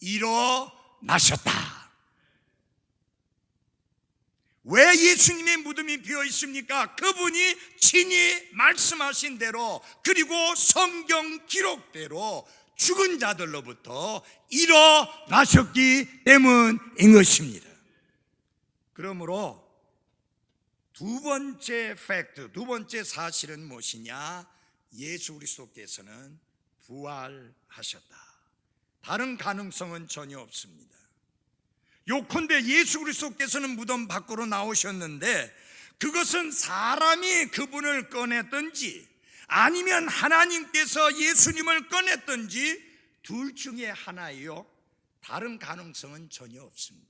일어나셨다. 왜 예수님의 무덤이 비어 있습니까? 그분이 친히 말씀하신 대로, 그리고 성경 기록대로 죽은 자들로부터 일어나셨기 때문인 것입니다. 그러므로 두 번째 팩트, 두 번째 사실은 무엇이냐? 예수 그리스도께서는 부활하셨다. 다른 가능성은 전혀 없습니다. 요컨대 예수 그리스도께서는 무덤 밖으로 나오셨는데, 그것은 사람이 그분을 꺼냈든지 아니면 하나님께서 예수님을 꺼냈든지 둘 중에 하나예요. 다른 가능성은 전혀 없습니다.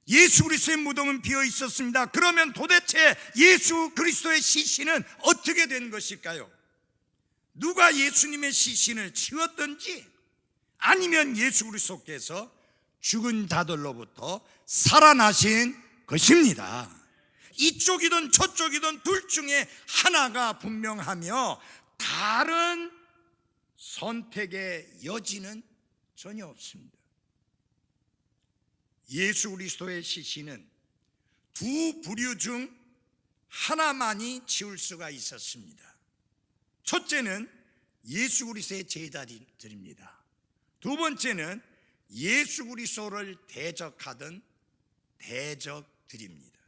예수 그리스도의 무덤은 비어 있었습니다. 그러면 도대체 예수 그리스도의 시신은 어떻게 된 것일까요? 누가 예수님의 시신을 치웠든지 아니면 예수 그리스도께서 죽은 자들로부터 살아나신 것입니다. 이쪽이든 저쪽이든 둘 중에 하나가 분명하며 다른 선택의 여지는 전혀 없습니다. 예수 그리스도의 시신은 두 부류 중 하나만이 치울 수가 있었습니다. 첫째는 예수 그리스도의 제자들입니다. 두 번째는 예수 그리스도를 대적하던 대적들입니다.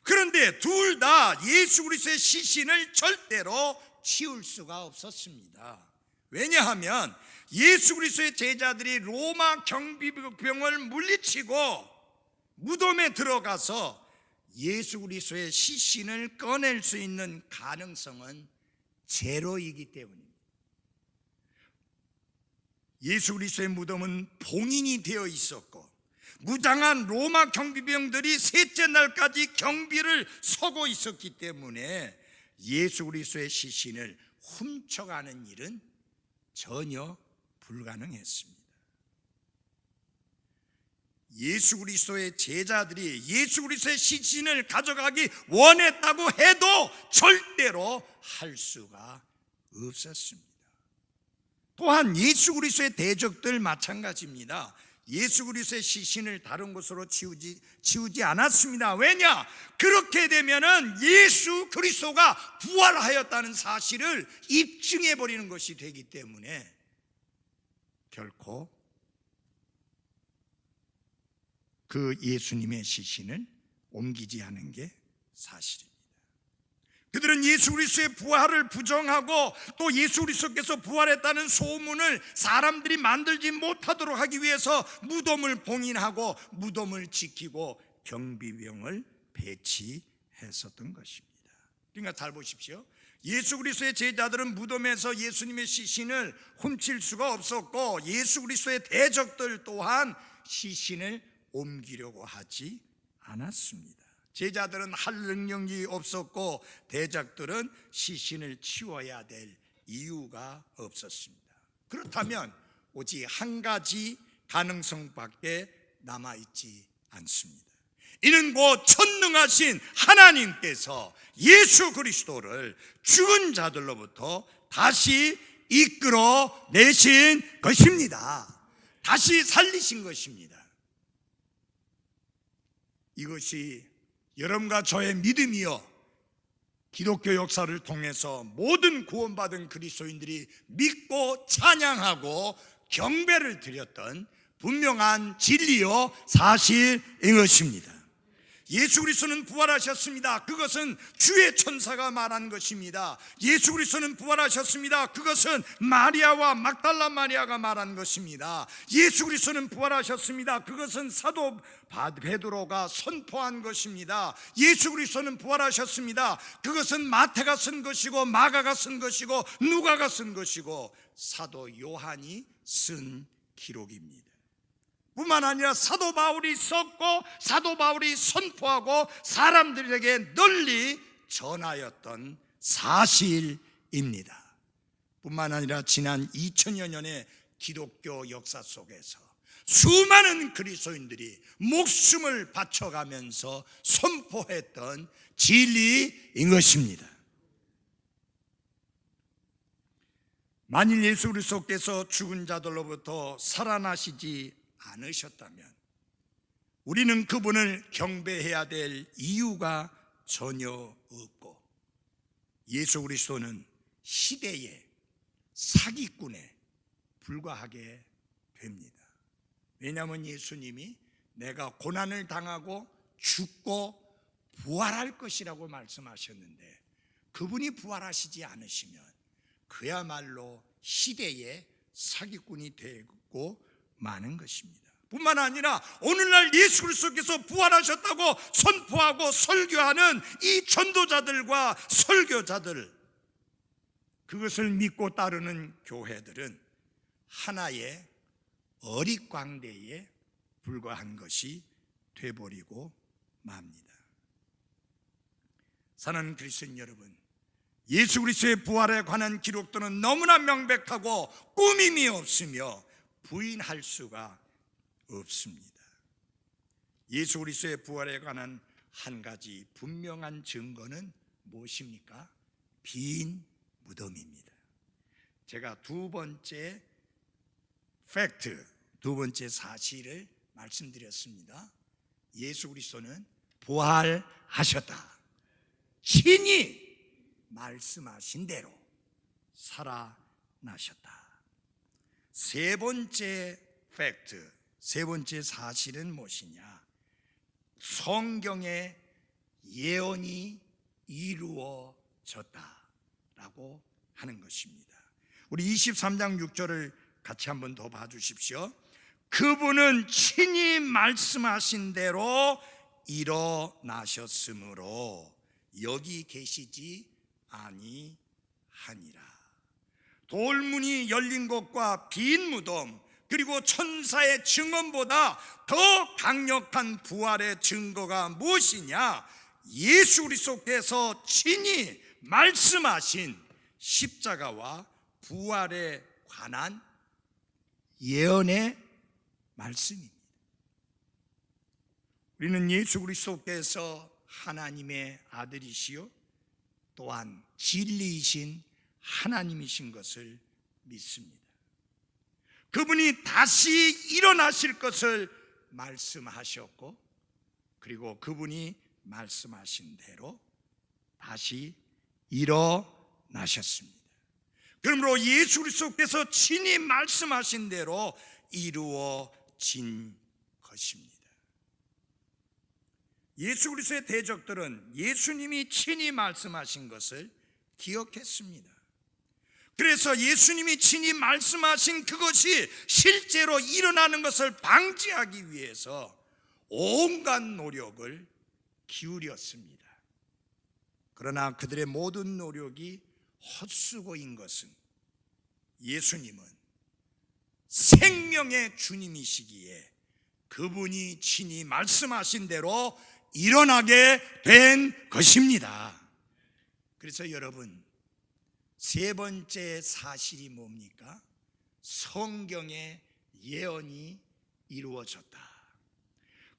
그런데 둘 다 예수 그리스도의 시신을 절대로 치울 수가 없었습니다. 왜냐하면 예수 그리스도의 제자들이 로마 경비병을 물리치고 무덤에 들어가서 예수 그리스도의 시신을 꺼낼 수 있는 가능성은 제로이기 때문입니다. 예수 그리스도의 무덤은 봉인이 되어 있었고 무장한 로마 경비병들이 셋째 날까지 경비를 서고 있었기 때문에 예수 그리스도의 시신을 훔쳐가는 일은 전혀 불가능했습니다. 예수 그리스도의 제자들이 예수 그리스도의 시신을 가져가기 원했다고 해도 절대로 할 수가 없었습니다. 또한 예수 그리스도의 대적들 마찬가지입니다. 예수 그리스도의 시신을 다른 곳으로 치우지 않았습니다. 왜냐? 그렇게 되면은 예수 그리스도가 부활하였다는 사실을 입증해 버리는 것이 되기 때문에 결코 그 예수님의 시신을 옮기지 않은 게 사실입니다. 그들은 예수 그리스도의 부활을 부정하고 또 예수 그리스도께서 부활했다는 소문을 사람들이 만들지 못하도록 하기 위해서 무덤을 봉인하고 무덤을 지키고 경비병을 배치했습니다. 했었던 것입니다. 그러니까 잘 보십시오. 예수 그리스도의 제자들은 무덤에서 예수님의 시신을 훔칠 수가 없었고, 예수 그리스도의 대적들 또한 시신을 옮기려고 하지 않았습니다. 제자들은 할 능력이 없었고, 대적들은 시신을 치워야 될 이유가 없었습니다. 그렇다면 오직 한 가지 가능성밖에 남아있지 않습니다. 이는 곧 전능하신 하나님께서 예수 그리스도를 죽은 자들로부터 다시 이끌어 내신 것입니다. 다시 살리신 것입니다. 이것이 여러분과 저의 믿음이요, 기독교 역사를 통해서 모든 구원받은 그리스도인들이 믿고 찬양하고 경배를 드렸던 분명한 진리요 사실인 것입니다. 예수 그리스도는 부활하셨습니다. 그것은 주의 천사가 말한 것입니다. 예수 그리스도는 부활하셨습니다. 그것은 마리아와 막달라 마리아가 말한 것입니다. 예수 그리스도는 부활하셨습니다. 그것은 사도 베드로가 선포한 것입니다. 예수 그리스도는 부활하셨습니다. 그것은 마태가 쓴 것이고, 마가가 쓴 것이고, 누가가 쓴 것이고, 사도 요한이 쓴 기록입니다. 뿐만 아니라 사도 바울이 썼고, 사도 바울이 선포하고 사람들에게 널리 전하였던 사실입니다. 뿐만 아니라 지난 2000여 년의 기독교 역사 속에서 수많은 그리스도인들이 목숨을 바쳐가면서 선포했던 진리인 것입니다. 만일 예수 그리스도께서 죽은 자들로부터 살아나시지 않으셨다면 우리는 그분을 경배해야 될 이유가 전혀 없고, 예수 그리스도는 시대의 사기꾼에 불과하게 됩니다. 왜냐하면 예수님이 내가 고난을 당하고 죽고 부활할 것이라고 말씀하셨는데, 그분이 부활하시지 않으시면 그야말로 시대의 사기꾼이 되고 많은 것입니다. 뿐만 아니라 오늘날 예수 그리스도께서 부활하셨다고 선포하고 설교하는 이 전도자들과 설교자들, 그것을 믿고 따르는 교회들은 하나의 어릿광대에 불과한 것이 되어버리고 맙니다. 사랑하는 그리스도인 여러분, 예수 그리스도의 부활에 관한 기록들은 너무나 명백하고 꾸밈이 없으며 부인할 수가 없습니다. 예수 그리스도의 부활에 관한 한 가지 분명한 증거는 무엇입니까? 빈 무덤입니다. 제가 두 번째 팩트, 두 번째 사실을 말씀드렸습니다. 예수 그리스도는 부활하셨다. 친히 말씀하신 대로 살아나셨다. 세 번째 팩트, 세 번째 사실은 무엇이냐? 성경의 예언이 이루어졌다라고 하는 것입니다. 우리 23장 6절을 같이 한번 더 봐주십시오. 그분은 친히 말씀하신 대로 일어나셨으므로 여기 계시지 아니하니라. 돌문이 열린 것과 빈 무덤, 그리고 천사의 증언보다 더 강력한 부활의 증거가 무엇이냐? 예수 그리스도께서 친히 말씀하신 십자가와 부활에 관한 예언의 말씀입니다. 우리는 예수 그리스도께서 하나님의 아들이시요 또한 진리이신 하나님이신 것을 믿습니다. 그분이 다시 일어나실 것을 말씀하셨고, 그리고 그분이 말씀하신 대로 다시 일어나셨습니다. 그러므로 예수 그리스도께서 친히 말씀하신 대로 이루어진 것입니다. 예수 그리스도의 대적들은 예수님이 친히 말씀하신 것을 기억했습니다. 그래서 예수님이 친히 말씀하신 그것이 실제로 일어나는 것을 방지하기 위해서 온갖 노력을 기울였습니다. 그러나 그들의 모든 노력이 헛수고인 것은 예수님은 생명의 주님이시기에 그분이 친히 말씀하신 대로 일어나게 된 것입니다. 그래서 여러분, 세 번째 사실이 뭡니까? 성경의 예언이 이루어졌다.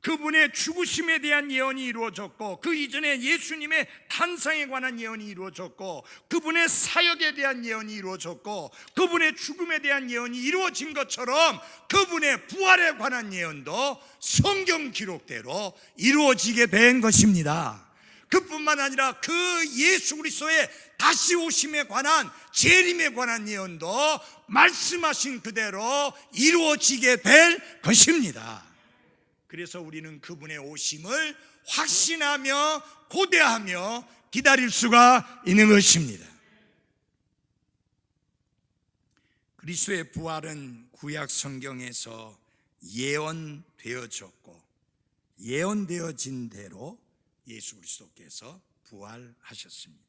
그분의 죽으심에 대한 예언이 이루어졌고, 그 이전에 예수님의 탄생에 관한 예언이 이루어졌고, 그분의 사역에 대한 예언이 이루어졌고, 그분의 죽음에 대한 예언이 이루어진 것처럼 그분의 부활에 관한 예언도 성경 기록대로 이루어지게 된 것입니다. 그뿐만 아니라 그 예수 그리스도의 다시 오심에 관한, 재림에 관한 예언도 말씀하신 그대로 이루어지게 될 것입니다. 그래서 우리는 그분의 오심을 확신하며 고대하며 기다릴 수가 있는 것입니다. 그리스도의 부활은 구약 성경에서 예언되어졌고, 예언되어진 대로 예수 그리스도께서 부활하셨습니다.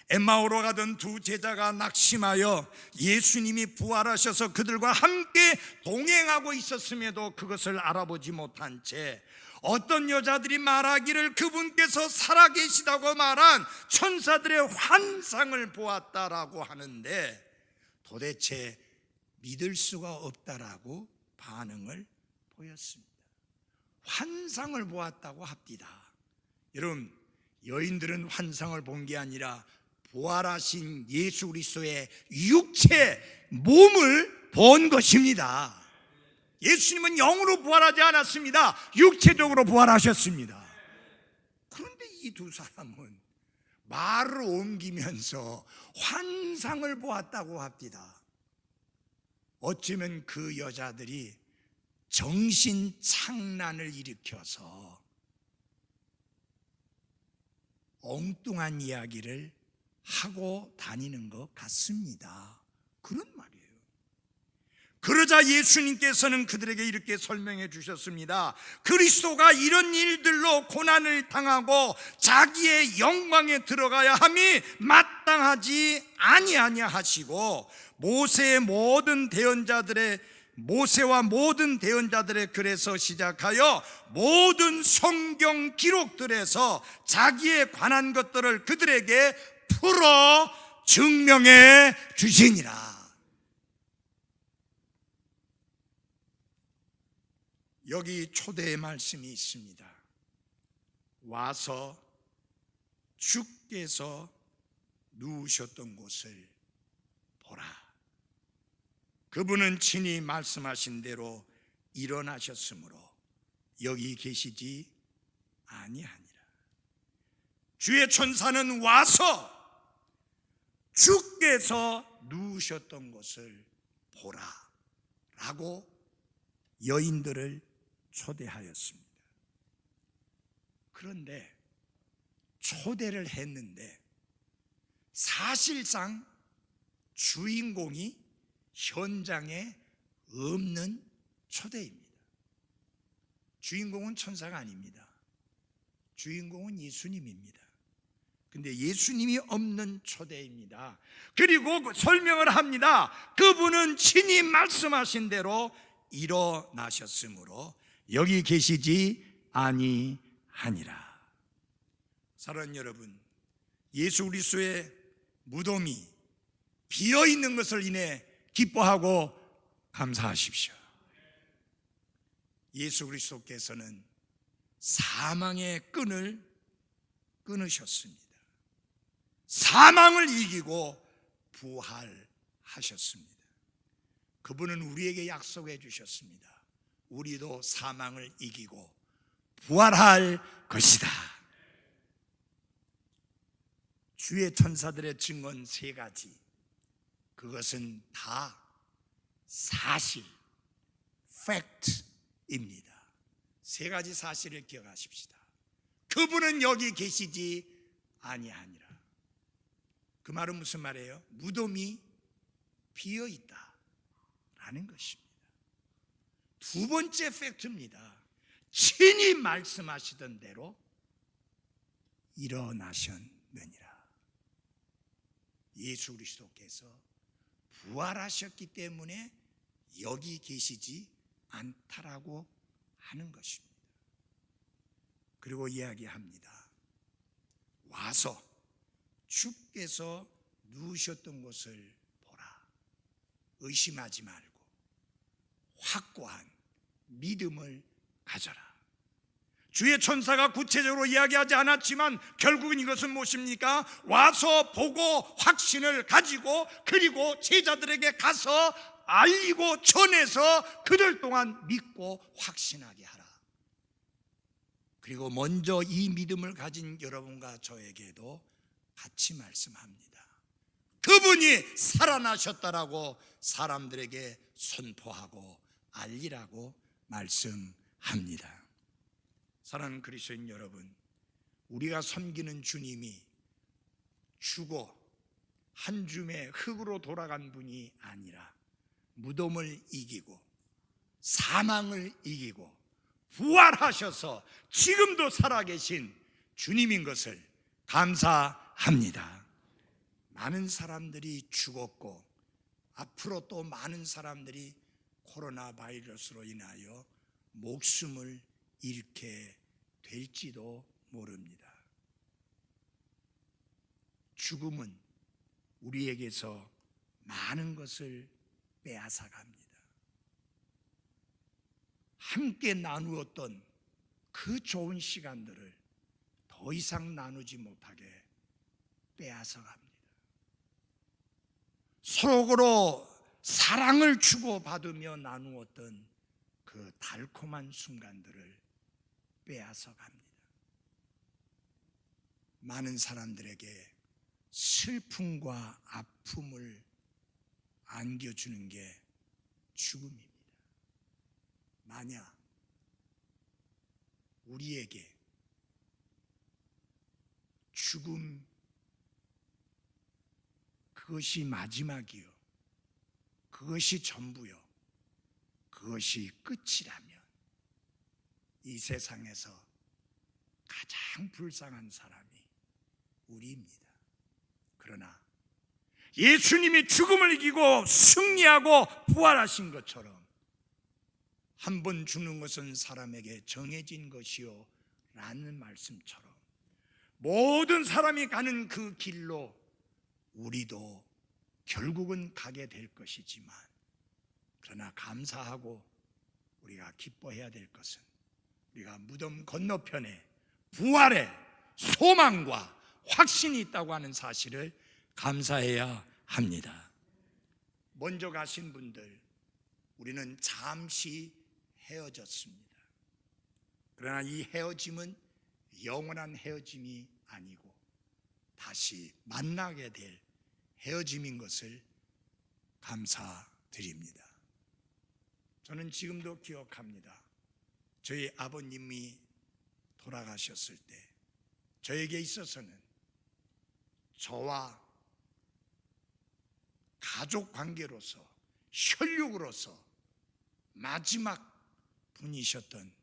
엠마오로 가던 두 제자가 낙심하여 예수님이 부활하셔서 그들과 함께 동행하고 있었음에도 그것을 알아보지 못한 채 어떤 여자들이 말하기를 그분께서 살아계시다고 말한 천사들의 환상을 보았다라고 하는데, 도대체 믿을 수가 없다라고 반응을 보였습니다. 환상을 보았다고 합디다. 여러분, 여인들은 환상을 본 게 아니라 부활하신 예수 그리스도의 육체 몸을 본 것입니다. 예수님은 영으로 부활하지 않았습니다. 육체적으로 부활하셨습니다. 그런데 이 두 사람은 말을 옮기면서 환상을 보았다고 합니다. 어쩌면 그 여자들이 정신착란을 일으켜서 엉뚱한 이야기를 하고 다니는 것 같습니다. 그런 말이에요. 그러자 예수님께서는 그들에게 이렇게 설명해 주셨습니다. 그리스도가 이런 일들로 고난을 당하고 자기의 영광에 들어가야 함이 마땅하지 아니하냐 하시고, 모세와 모든 대언자들의 글에서 시작하여 모든 성경 기록들에서 자기에 관한 것들을 그들에게 풀어 증명해 주시니라. 여기 초대의 말씀이 있습니다. 와서 주께서 누우셨던 곳을 보라. 그분은 친히 말씀하신 대로 일어나셨으므로 여기 계시지 아니하니라. 주의 천사는 와서 주께서 누우셨던 곳을 보라 라고 여인들을 초대하였습니다. 그런데 초대를 했는데 사실상 주인공이 현장에 없는 초대입니다. 주인공은 천사가 아닙니다. 주인공은 예수님입니다. 근데 예수님이 없는 초대입니다. 그리고 설명을 합니다. 그분은 친히 말씀하신 대로 일어나셨으므로 여기 계시지 아니하니라. 사랑하는 여러분, 예수 그리스도의 무덤이 비어 있는 것을 인해 기뻐하고 감사하십시오. 예수 그리스도께서는 사망의 끈을 끊으셨습니다. 사망을 이기고 부활하셨습니다. 그분은 우리에게 약속해 주셨습니다. 우리도 사망을 이기고 부활할 것이다. 주의 천사들의 증언 세 가지, 그것은 다 사실, 팩트입니다. 세 가지 사실을 기억하십시다. 그분은 여기 계시지 아니하니라. 그 말은 무슨 말이에요? 무덤이 비어 있다라는 것입니다. 두 번째 팩트입니다. 친히 말씀하시던 대로 일어나셨느니라. 예수 그리스도께서 부활하셨기 때문에 여기 계시지 않다라고 하는 것입니다. 그리고 이야기합니다. 와서 주께서 누우셨던 곳을 보라. 의심하지 말고 확고한 믿음을 가져라. 주의 천사가 구체적으로 이야기하지 않았지만 결국은 이것은 무엇입니까? 와서 보고 확신을 가지고 그리고 제자들에게 가서 알리고 전해서 그들 동안 믿고 확신하게 하라. 그리고 먼저 이 믿음을 가진 여러분과 저에게도 같이 말씀합니다. 그분이 살아나셨다라고 사람들에게 선포하고 알리라고 말씀합니다. 사랑하는 그리스도인 여러분, 우리가 섬기는 주님이 죽어 한 줌의 흙으로 돌아간 분이 아니라 무덤을 이기고 사망을 이기고 부활하셔서 지금도 살아계신 주님인 것을 감사합니다. 많은 사람들이 죽었고 앞으로 또 많은 사람들이 코로나 바이러스로 인하여 목숨을 잃게 될지도 모릅니다. 죽음은 우리에게서 많은 것을 빼앗아 갑니다. 함께 나누었던 그 좋은 시간들을 더 이상 나누지 못하게 빼앗아 갑니다. 서로로 사랑을 주고받으며 나누었던 그 달콤한 순간들을 빼앗아 갑니다. 많은 사람들에게 슬픔과 아픔을 안겨주는 게 죽음입니다. 만약 우리에게 죽음 그것이 마지막이요, 그것이 전부요, 그것이 끝이라면 이 세상에서 가장 불쌍한 사람이 우리입니다. 그러나 예수님이 죽음을 이기고 승리하고 부활하신 것처럼 한 번 죽는 것은 사람에게 정해진 것이요 라는 말씀처럼 모든 사람이 가는 그 길로 우리도 결국은 가게 될 것이지만, 그러나 감사하고 우리가 기뻐해야 될 것은 우리가 무덤 건너편에 부활의 소망과 확신이 있다고 하는 사실을 감사해야 합니다. 먼저 가신 분들, 우리는 잠시 헤어졌습니다. 그러나 이 헤어짐은 영원한 헤어짐이 아니고 다시 만나게 될 헤어짐인 것을 감사드립니다. 저는 지금도 기억합니다. 저희 아버님이 돌아가셨을 때 저에게 있어서는 저와 가족 관계로서 혈육으로서 마지막 분이셨던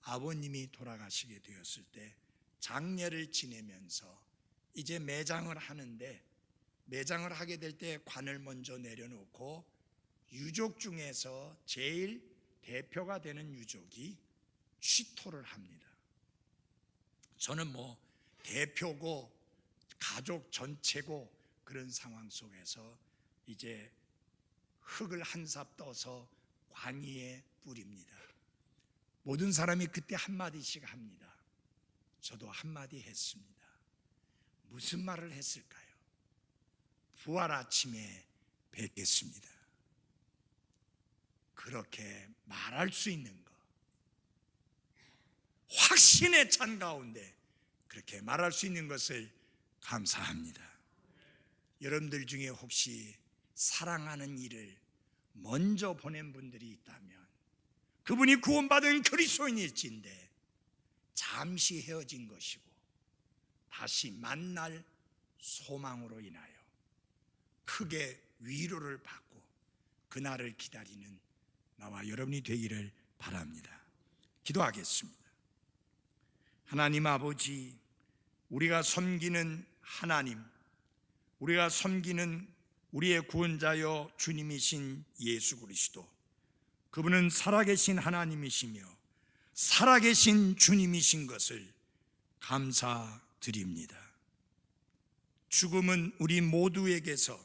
아버님이 돌아가시게 되었을 때 장례를 지내면서 이제 매장을 하는데, 매장을 하게 될 때 관을 먼저 내려놓고 유족 중에서 제일 대표가 되는 유족이 취토를 합니다. 저는 대표고 가족 전체고 그런 상황 속에서 이제 흙을 한 삽 떠서 관 위에 뿌립니다. 모든 사람이 그때 한마디씩 합니다. 저도 한마디 했습니다. 무슨 말을 했을까요? 부활 아침에 뵙겠습니다. 그렇게 말할 수 있는 것, 확신에 찬 가운데 그렇게 말할 수 있는 것을 감사합니다. 여러분들 중에 혹시 사랑하는 이를 먼저 보낸 분들이 있다면 그분이 구원받은 그리스도인일진데 잠시 헤어진 것이고 다시 만날 소망으로 인하여 크게 위로를 받고 그날을 기다리는 나와 여러분이 되기를 바랍니다. 기도하겠습니다. 하나님 아버지, 우리가 섬기는 하나님, 우리가 섬기는 우리의 구원자여 주님이신 예수 그리스도, 그분은 살아계신 하나님이시며 살아계신 주님이신 것을 감사드립니다. 죽음은 우리 모두에게서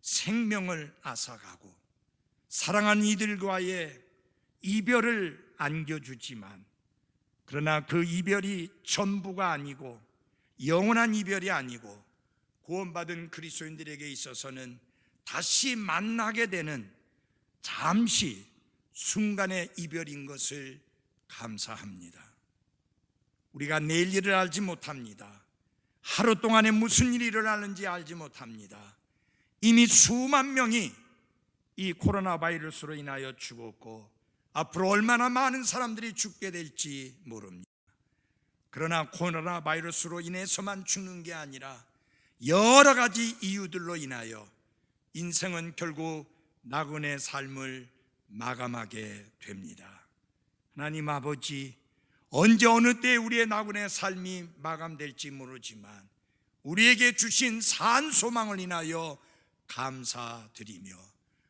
생명을 앗아가고 사랑하는 이들과의 이별을 안겨주지만, 그러나 그 이별이 전부가 아니고 영원한 이별이 아니고 구원받은 그리스도인들에게 있어서는 다시 만나게 되는 잠시 순간의 이별인 것을 감사합니다. 우리가 내일 일을 알지 못합니다. 하루 동안에 무슨 일이 일어나는지 알지 못합니다. 이미 수만 명이 이 코로나 바이러스로 인하여 죽었고 앞으로 얼마나 많은 사람들이 죽게 될지 모릅니다. 그러나 코로나 바이러스로 인해서만 죽는 게 아니라 여러 가지 이유들로 인하여 인생은 결국 나그네 삶을 마감하게 됩니다. 하나님 아버지, 언제 어느 때 우리의 나그네 삶이 마감될지 모르지만 우리에게 주신 산 소망을 인하여 감사드리며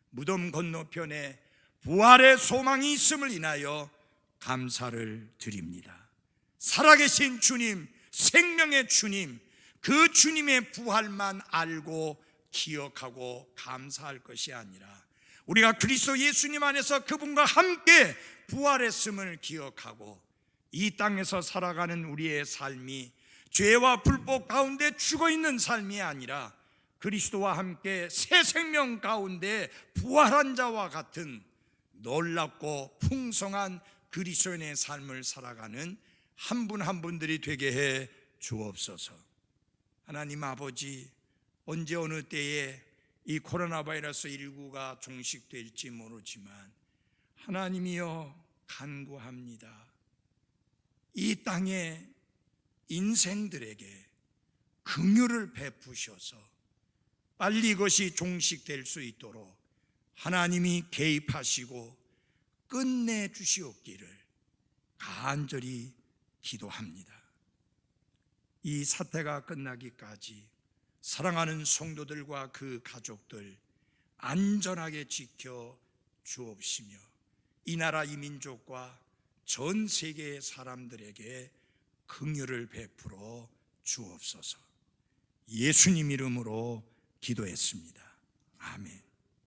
무덤 건너편에 부활의 소망이 있음을 인하여 감사를 드립니다. 살아계신 주님, 생명의 주님, 그 주님의 부활만 알고 기억하고 감사할 것이 아니라 우리가 그리스도 예수님 안에서 그분과 함께 부활했음을 기억하고 이 땅에서 살아가는 우리의 삶이 죄와 불법 가운데 죽어있는 삶이 아니라 그리스도와 함께 새 생명 가운데 부활한 자와 같은 놀랍고 풍성한 그리스도인의 삶을 살아가는 한 분 한 분들이 되게 해 주옵소서. 하나님 아버지, 언제 어느 때에 이 코로나 바이러스 19가 종식될지 모르지만 하나님이여 간구합니다. 이 땅의 인생들에게 긍휼을 베푸셔서 빨리 이것이 종식될 수 있도록 하나님이 개입하시고 끝내주시옵기를 간절히 기도합니다. 이 사태가 끝나기까지 사랑하는 성도들과 그 가족들 안전하게 지켜 주옵시며 이 나라 이 민족과 전 세계의 사람들에게 긍휼을 베풀어 주옵소서. 예수님 이름으로 기도했습니다. 아멘.